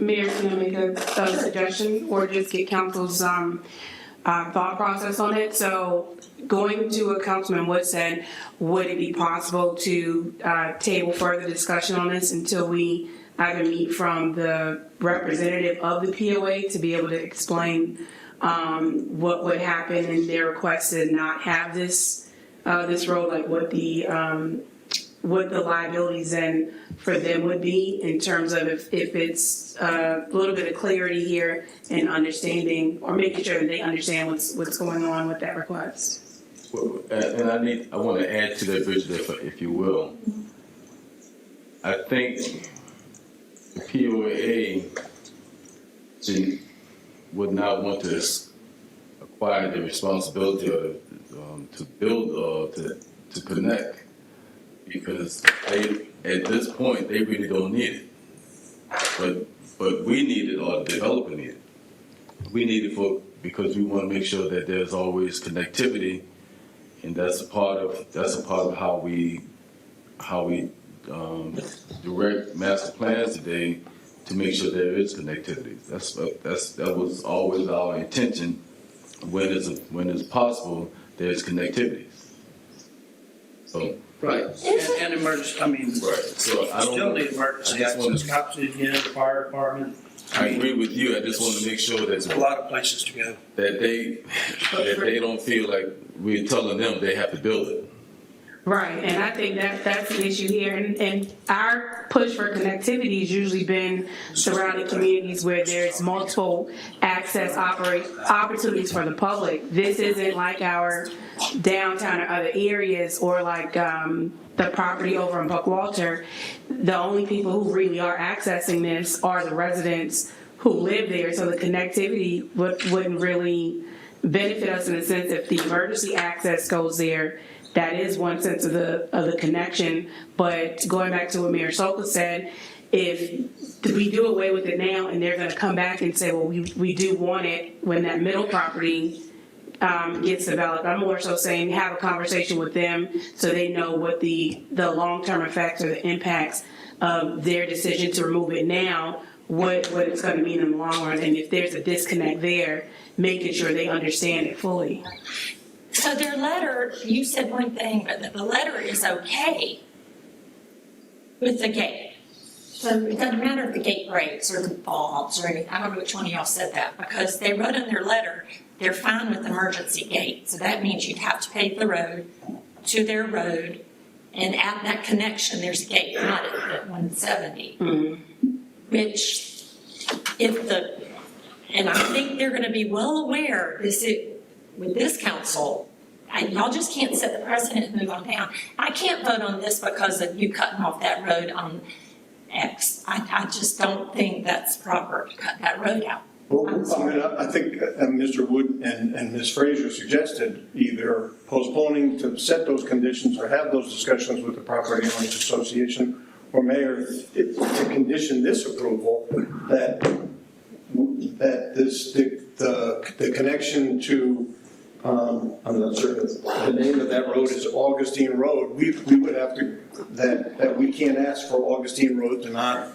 Mayor, can I make a suggestion or just get council's thought process on it? So going to what Councilman Wood said, would it be possible to table further discussion on this until we either meet from the representative of the POA to be able to explain what would happen in their request to not have this road, like what the liabilities then for them would be in terms of if it's a little bit of clarity here and understanding or making sure that they understand what's going on with that request. Well, and I want to add to that, Bridget, if you will. I think the POA would not want to acquire the responsibility to build or to connect, because at this point they really don't need it. But we need it, or the developer need it. We need it because we want to make sure that there's always connectivity, and that's a part of how we direct master plans today to make sure there is connectivity. That was always our intention. When it's possible, there's connectivity. So. Right, and emergency, I mean, Right. So I don't. still need emergency access, cops need to get in, the fire department. I agree with you. I just want to make sure that There's a lot of places to go. that they don't feel like we're telling them they have to build it. Right, and I think that's the issue here. And our push for connectivity has usually been surrounding communities where there's multiple access opportunities for the public. This isn't like our downtown or other areas, or like the property over in Buckwalter. The only people who really are accessing this are the residents who live there. So the connectivity wouldn't really benefit us in the sense if the emergency access goes there. That is one sense of the connection. But going back to what Mayor Soka said, if we do away with it now and they're going to come back and say, well, we do want it when that middle property gets developed, I'm more so saying have a conversation with them so they know what the long-term effects or the impacts of their decision to remove it now, what it's going to mean in the long run. And if there's a disconnect there, making sure they understand it fully. So their letter, you said one thing, but the letter is okay with the gate. So it doesn't matter if the gate breaks or the falls or anything. I don't know which one of y'all said that, because they wrote in their letter, they're fine with emergency gate. So that means you'd have to pave the road to their road, and at that connection, there's a gate, not at 170. Mm-hmm. Which, and I think they're going to be well aware, with this council, y'all just can't set the precedent and move on down. I can't vote on this because of you cutting off that road on X. I just don't think that's proper to cut that road out. Well, I think Mr. Wood and Ms. Fraser suggested either postponing to set those conditions or have those discussions with the Property Owners Association or Mayor to condition this approval that the connection to I'm not certain the name of that road is Augustine Road. We would have to that we can't ask for Augustine Road to not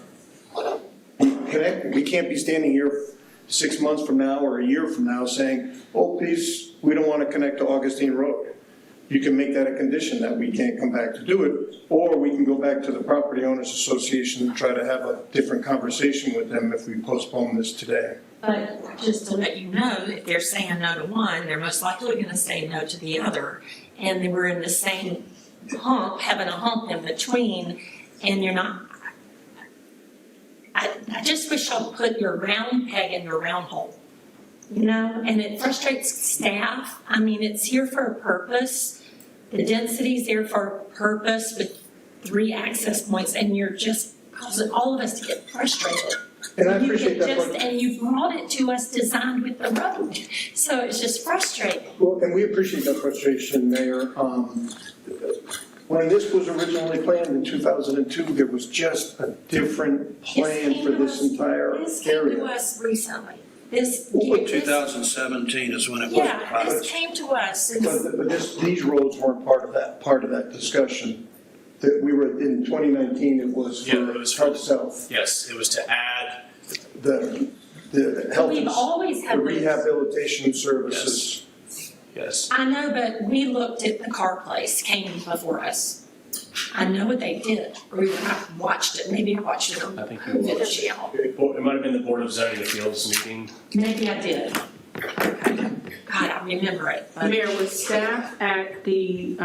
be connected. We can't be standing here 6 months from now or a year from now saying, oh, please, we don't want to connect to Augustine Road. You can make that a condition that we can't come back to do it, or we can go back to the Property Owners Association and try to have a different conversation with them if we postpone this today. But just to let you know, if they're saying no to one, they're most likely going to say no to the other. And they were in the same hump, having a hump in between, and you're not. I just wish y'all put your round peg in your round hole, and it frustrates staff. I mean, it's here for a purpose. The density's there for a purpose with 3 access points, and you're just causing all of us to get frustrated. And I appreciate that. And you brought it to us designed with the road, so it's just frustrating. Well, and we appreciate that frustration, Mayor. When this was originally planned in 2002, there was just a different plan for this entire area. This came to us recently. 2017 is when it was. Yeah, this came to us. But these roads weren't part of that discussion. That we were in 2019. It was for south. Yes, it was to add the health, We've always had the rehabilitation services. Yes. I know, but we looked at the car place came before us. I know what they did. Or I watched it. Maybe I watched it on I think the channel. It might have been the Board of Zoning Appeals meeting. Maybe I did. God, I remember it. But Mayor, was staff at the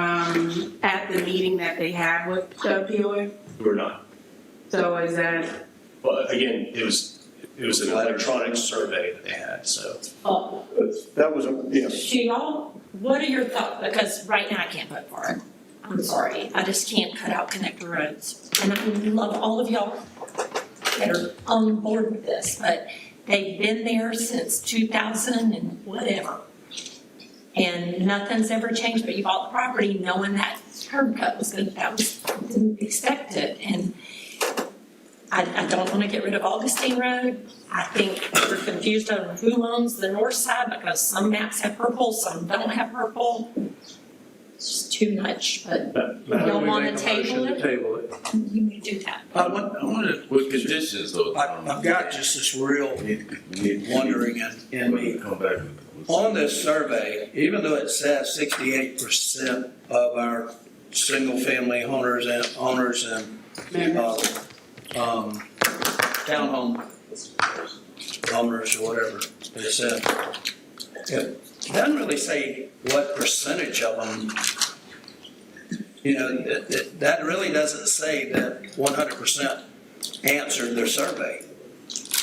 meeting that they had with the POA? We were not. So is that? Well, again, it was an electronic survey that they had, so. Oh. That was yes. Do y'all, what are your thoughts? Because right now I can't vote for it. I'm sorry. I just can't cut out connector roads. And I love all of y'all that are on board with this, but they've been there since 2000 and whatever. And nothing's ever changed, but you bought the property knowing that curb cut was good. Didn't expect it. And I don't want to get rid of Augustine Road. I think we're confused over who owns the north side because some maps have purple, some don't have purple. it's too much, but Now, y'all we want make to a motion table to it? table it. You may do that. I wanted, With conditions though. I've got just this real wondering in me. Come back. On this survey, even though it says 68% of our single-family owners and townhome owners or whatever they said, it doesn't really say what percentage of them. You know, that really doesn't say that 100% answered their survey.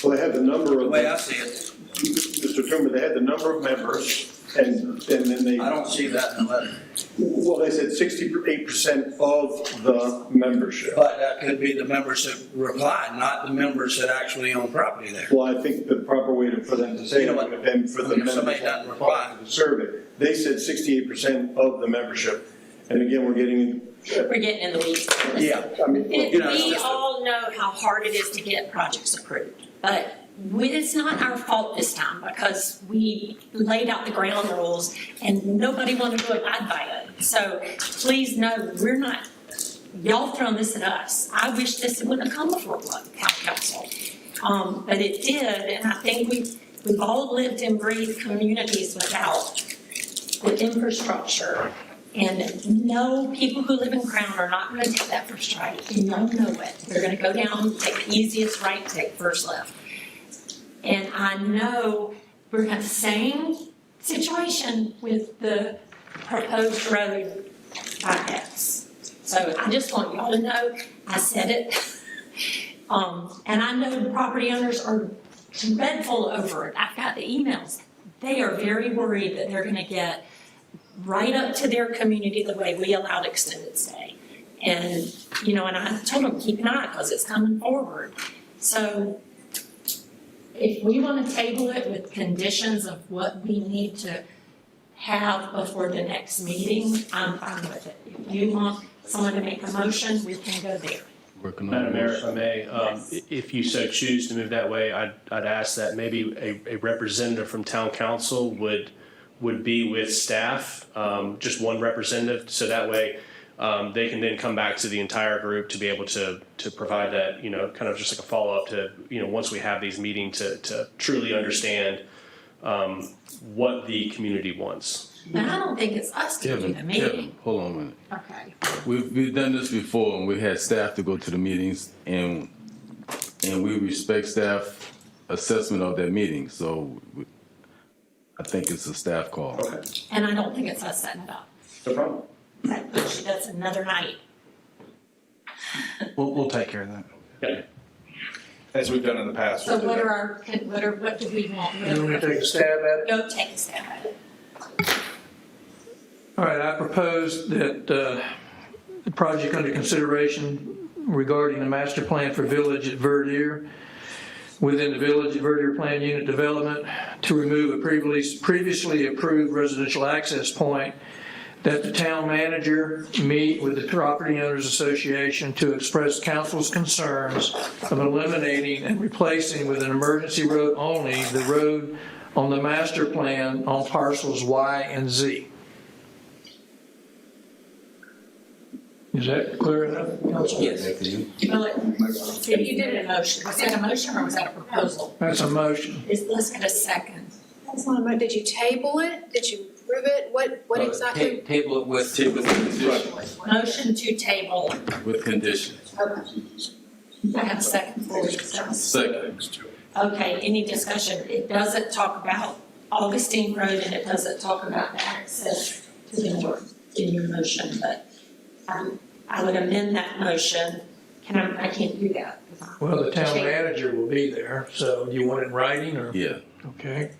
Well, they had the number The of, way I see it, Mr. Trimmer, they had the number of members, and then they. I don't see that in the letter. Well, they said 68% of the membership. But that could be the members that replied, not the members that actually own property there. Well, I think the proper way for them to say You know it what? would have been for the If members somebody doesn't reply. of the survey. They said 68% of the membership, and again, we're getting. We're getting in the weeds. Yeah. I mean, We all know how hard it is to get projects approved, but it's not our fault this time because we laid out the ground rules and nobody wanted to abide by it. So please know, we're not, y'all throwing this at us. I wish this wouldn't have come before council. But it did, and I think we've all lived and breathed communities without the infrastructure. And no, people who live in Crown are not going to take that first right, and y'all know it. They're going to go down, take the easiest right, take first left. And I know we're in the same situation with the proposed road bypass. So I just want y'all to know, I said it. And I know the property owners are dreadful over it. I've got the emails. They are very worried that they're going to get right up to their community the way we allowed extended stay. And, you know, and I told them, keep an eye because it's coming forward. So if we want to table it with conditions of what we need to have before the next meeting, I'm fine with it. If you want someone to make a motion, we can go there. Madam Mayor, if I may, if you so choose to move that way, I'd ask that maybe a representative from town council would be with staff, just one representative, so that way they can then come back to the entire group to be able to provide that, you know, kind of just like a follow-up to, you know, once we have these meetings to truly understand what the community wants. But I don't think it's us to do the meeting. Kevin, hold on a minute. Okay. We've done this before, and we had staff to go to the meetings, and we respect staff assessment of that meeting, so I think it's a staff call. Okay. And I don't think it's us setting it up. No problem. That's another night. We'll take care of that. Okay. As we've done in the past. So what do we want? You want me to take a stab at it? Go take a stab at it. All right, I propose that the project under consideration regarding the master plan for Village at Verdure within the Village at Verdure Plan Unit Development to remove a previously approved residential access point, that the town manager meet with the Property Owners Association to express council's concerns of eliminating and replacing with an emergency road only the road on the master plan on parcels Y and Z. Is that clear enough, Council? Well, if you did a motion, was that a motion or was that a proposal? That's a motion. Let's get a second. That's not a mo, did you table it? Did you approve it? What exactly? Table it with. Motion to table. With conditions. Okay. I have a second for you. Second. Okay, any discussion? It doesn't talk about Augustine Road and it doesn't talk about the access to the north in your motion, but I would amend that motion. I can't do that. Well, the town manager will be there, so do you want it in writing or? Yeah. Okay.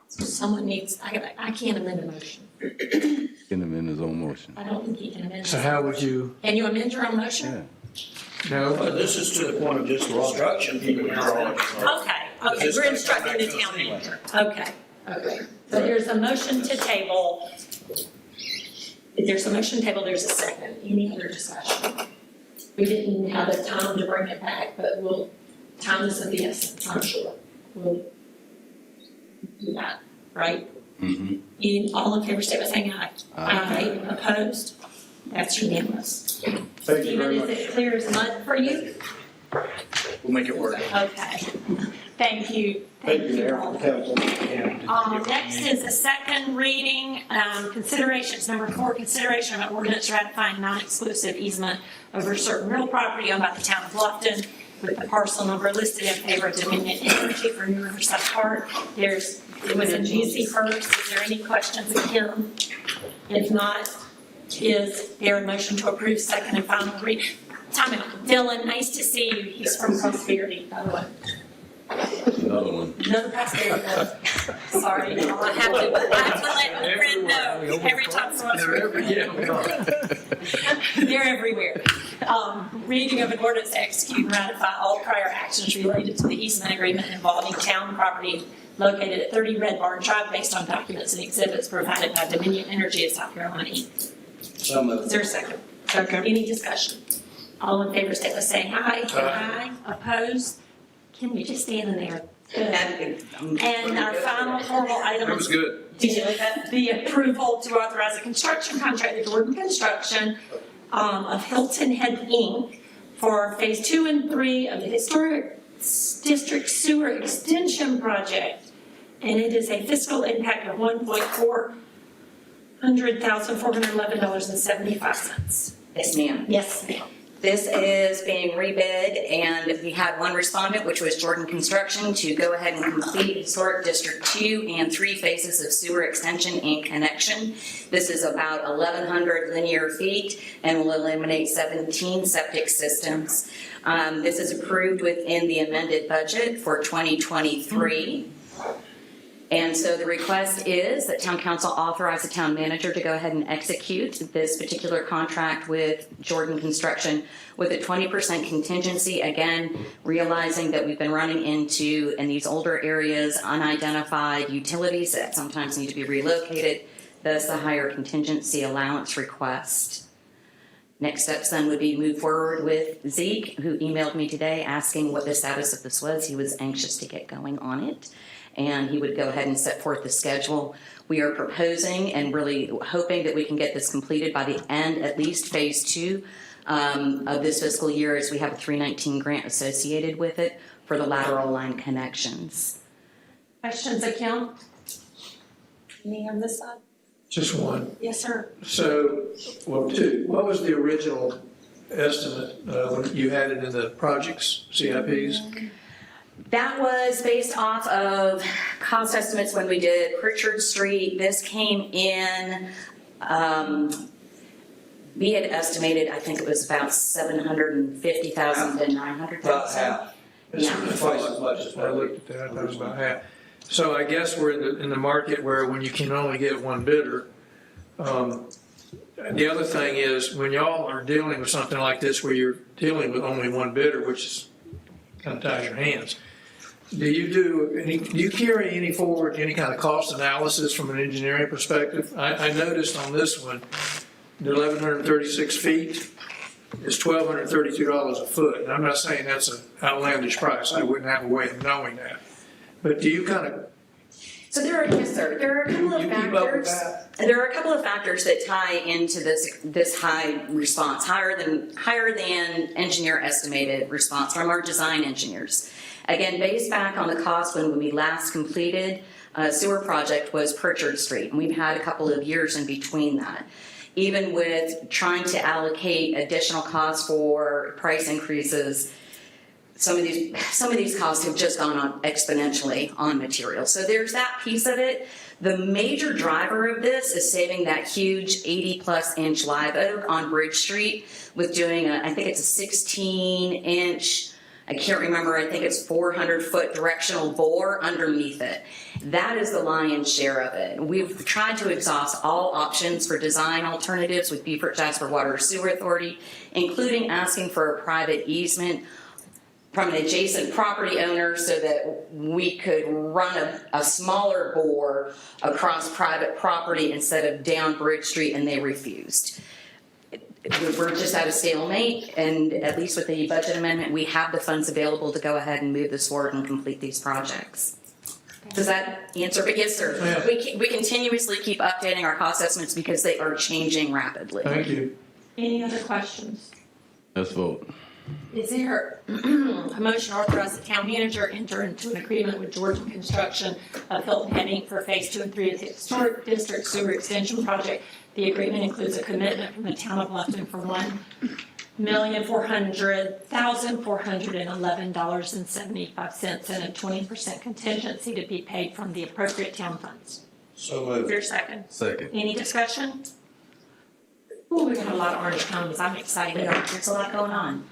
So someone needs, I can't amend a motion. Can amend his own motion. I don't think he can amend. So how would you? Can you amend your own motion? No. This is to the point of just instruction. Okay, we're instructing the town manager. Okay. So there's a motion to table. If there's a motion to table, there's a second. Any other discussion? We didn't have the time to bring it back, but time is of the essence, I'm sure. We'll do that, right? All in favor, state by saying aye. Aye. Opposed? That's unanimous. Thank you very Stephen, much. is it clear as mud for you? We'll make it work. Okay. Thank you. Thank you, Mayor, all. Council. Next is the second reading, considerations, number 4, consideration of an ordinance ratifying non-exclusive easement over certain real property owned by the town of Bluffton with the parcel number listed in favor of Dominion Energy for New Riverside Park. It was a GC first. Is there any questions of him? If not, is there a motion to approve second and final reading? Time out. Dylan, nice to see you. He's from Prosperity, by the way. Another one. Another Prosperity. Sorry, I have to let a friend know every time someone's They're everywhere. Reading of an ordinance to execute and ratify all prior actions related to the easement agreement involving town property located at 30 Red Barn Drive based on documents and exhibits provided by Dominion Energy of South Carolina, Inc. So moved. Is there a second? Second. Any discussion? All in favor, state by saying aye. Aye. Opposed? Can we just stand in there? Good. And our final formal item. That was good. The approval to authorize a construction contract with Jordan Construction of Hilton Head Inc. for phase 2 and 3 of the Historic District Sewer Extension Project. And it is a fiscal impact of $1,411,411.75. Yes, ma'am. Yes, ma'am. This is being rebid, and we had one respondent, which was Jordan Construction, to go ahead and complete Historic District 2 and 3 phases of sewer extension and connection. This is about 1,100 linear feet and will eliminate 17 septic systems. This is approved within the amended budget for 2023. And so the request is that Town Council authorize the Town Manager to go ahead and execute this particular contract with Jordan Construction with a 20% contingency, again, realizing that we've been running into, in these older areas, unidentified utilities that sometimes need to be relocated, thus the higher contingency allowance request. Next steps then would be move forward with Zeke, who emailed me today asking what the status of this was. He was anxious to get going on it, and he would go ahead and set forth the schedule. We are proposing and really hoping that we can get this completed by the end, at least phase 2 of this fiscal year, as we have a 319 grant associated with it for the lateral line connections. Questions of Kim? Any on this side? Just one. Yes, sir. So, well, 2. What was the original estimate when you had it in the projects, CIPs? That was based off of cost estimates when we did Pritchard Street. This came in, we had estimated, I think it was about 750,000 to 900,000. About half. Yeah. Twice as much as I looked at that. I thought it was about half. So I guess we're in the market where when you can only get one bidder. The other thing is when y'all are dealing with something like this where you're dealing with only one bidder, which is kind of ties your hands. Do you carry any forward any kind of cost analysis from an engineering perspective? I noticed on this one, the 1,136 feet is $1,232 a foot. And I'm not saying that's an outlandish price. I wouldn't have a way of knowing that. But do you kind of? So there are a couple of factors. There are a couple of factors that tie into this high response, higher than engineer estimated response from our design engineers. Again, based back on the cost when we last completed a sewer project was Pritchard Street, and we've had a couple of years in between that. Even with trying to allocate additional costs for price increases, some of these costs have just gone on exponentially on materials. So there's that piece of it. The major driver of this is saving that huge 80+ inch live oak on Bridge Street with doing I think it's a 16-inch, I can't remember, I think it's 400-foot directional bore underneath it. That is the lion's share of it. We've tried to exhaust all options for design alternatives with Beaufort Jasper Water Sewer Authority, including asking for a private easement from an adjacent property owner so that we could run a smaller bore across private property instead of down Bridge Street, and they refused. We're just at a stalemate, and at least with the budget amendment, we have the funds available to go ahead and move this forward and complete these projects. Does that answer? But yes, sir. Yeah. We continuously keep updating our cost estimates because they are changing rapidly. Thank you. Any other questions? Let's vote. Is there a motion to authorize the town manager enter into an agreement with Georgia Construction of Hilton Head Inc. for Phase 2 and 3 of the Historic District Sewer Extension Project? The agreement includes a commitment from the town of Bluffton for $1,400,411.75 and a 20% contingency to be paid from the appropriate town funds. So Is moved. there a second? Second. Any discussion? Ooh, we got a lot of orange cones. I'm excited. There's a lot going on.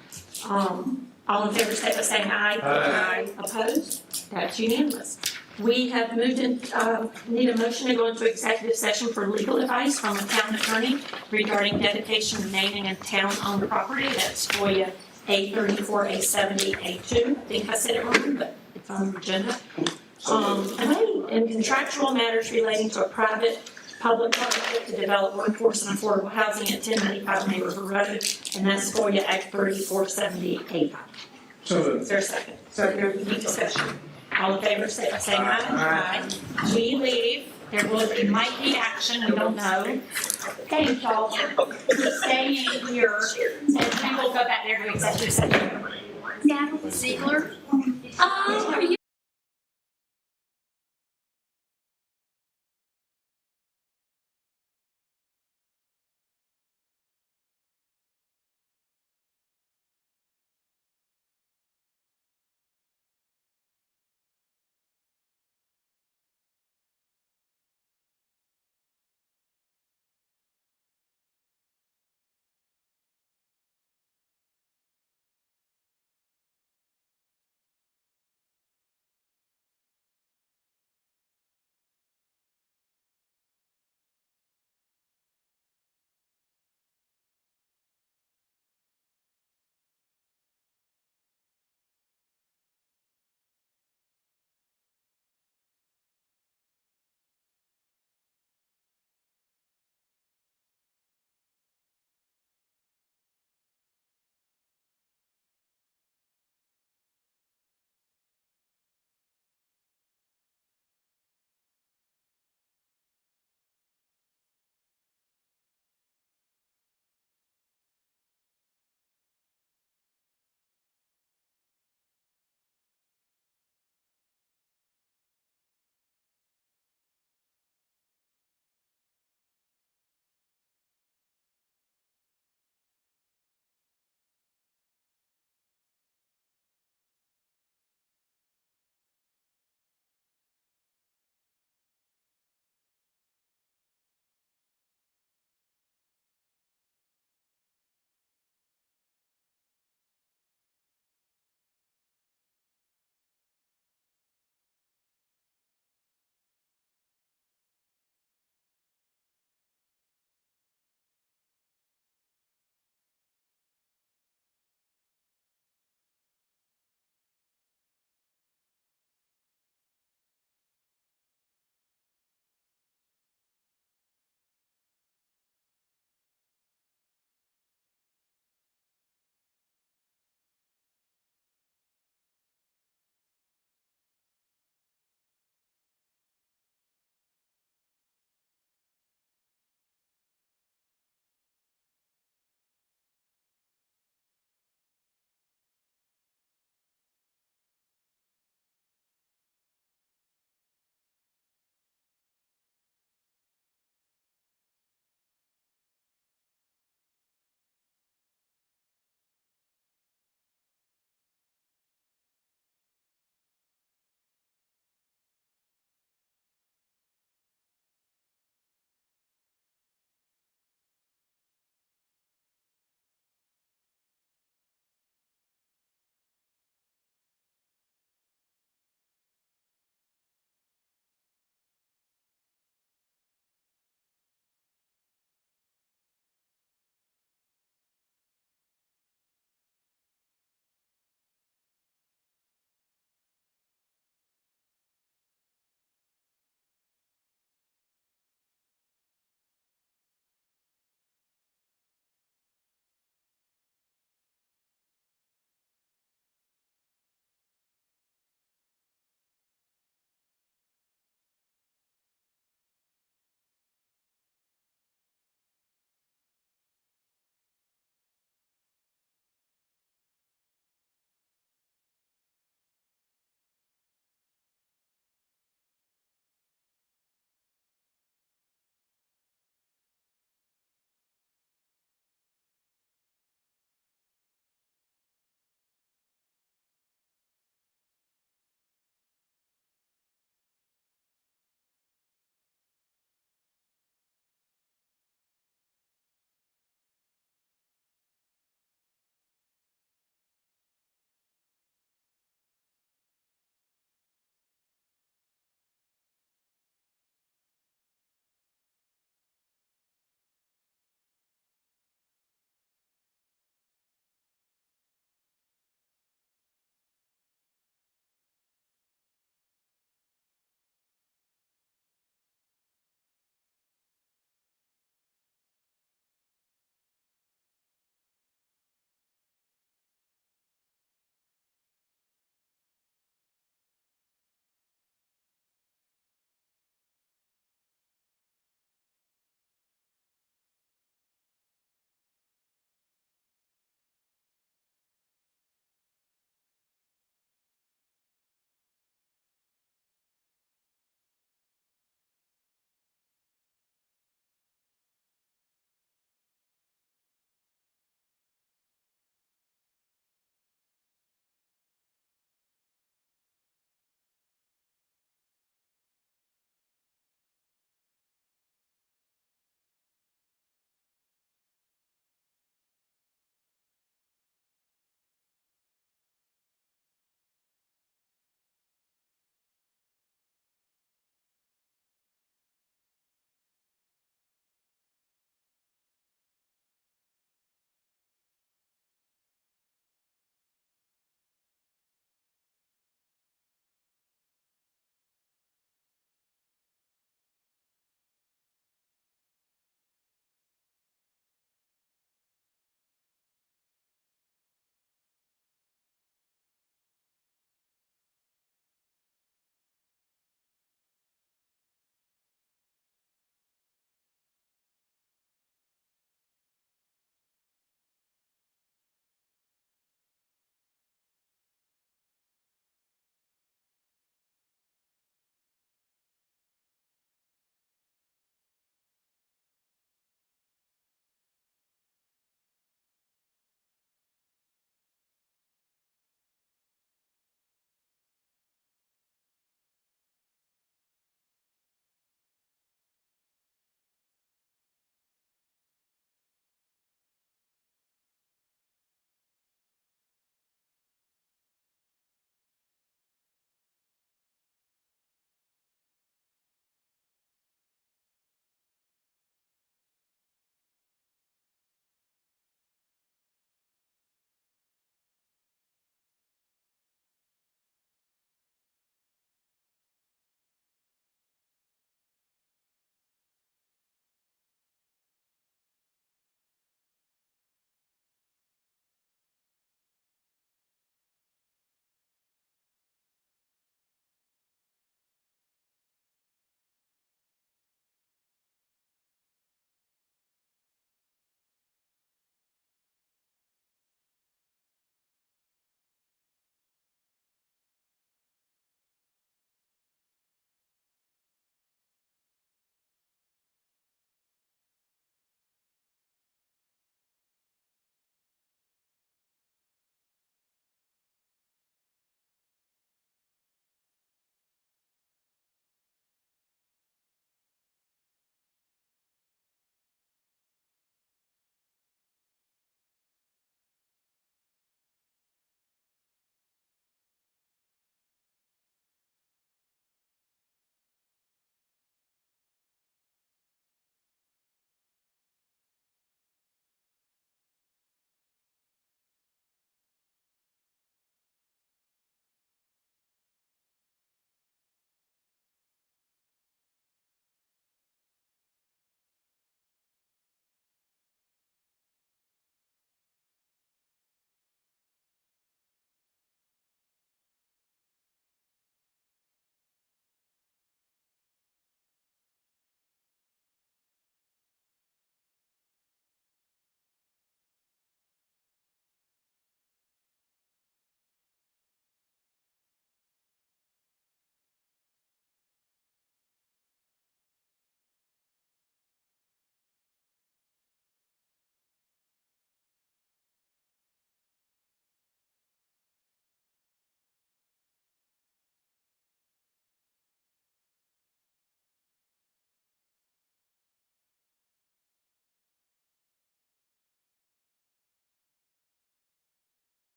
All in favor, say by saying aye. Aye. Opposed? That's unanimous. We have moved in, need a motion to go into executive session for legal advice from a town attorney regarding dedication, naming, and town-owned property. That's FOIA A34, A70, A2. I think I said it wrong, but it's on the agenda. And contractual matters relating to a private public partnership to develop workforce and affordable housing at 1095 Neighborhood Road, and that's FOIA Act 3470A5. So moved. Is there a second? Any discussion? All in favor, say by saying aye. Aye. We leave. There might be action, we don't know. Thank y'all for staying here, and we will go back there to executive session. Natalie Ziegler. Are you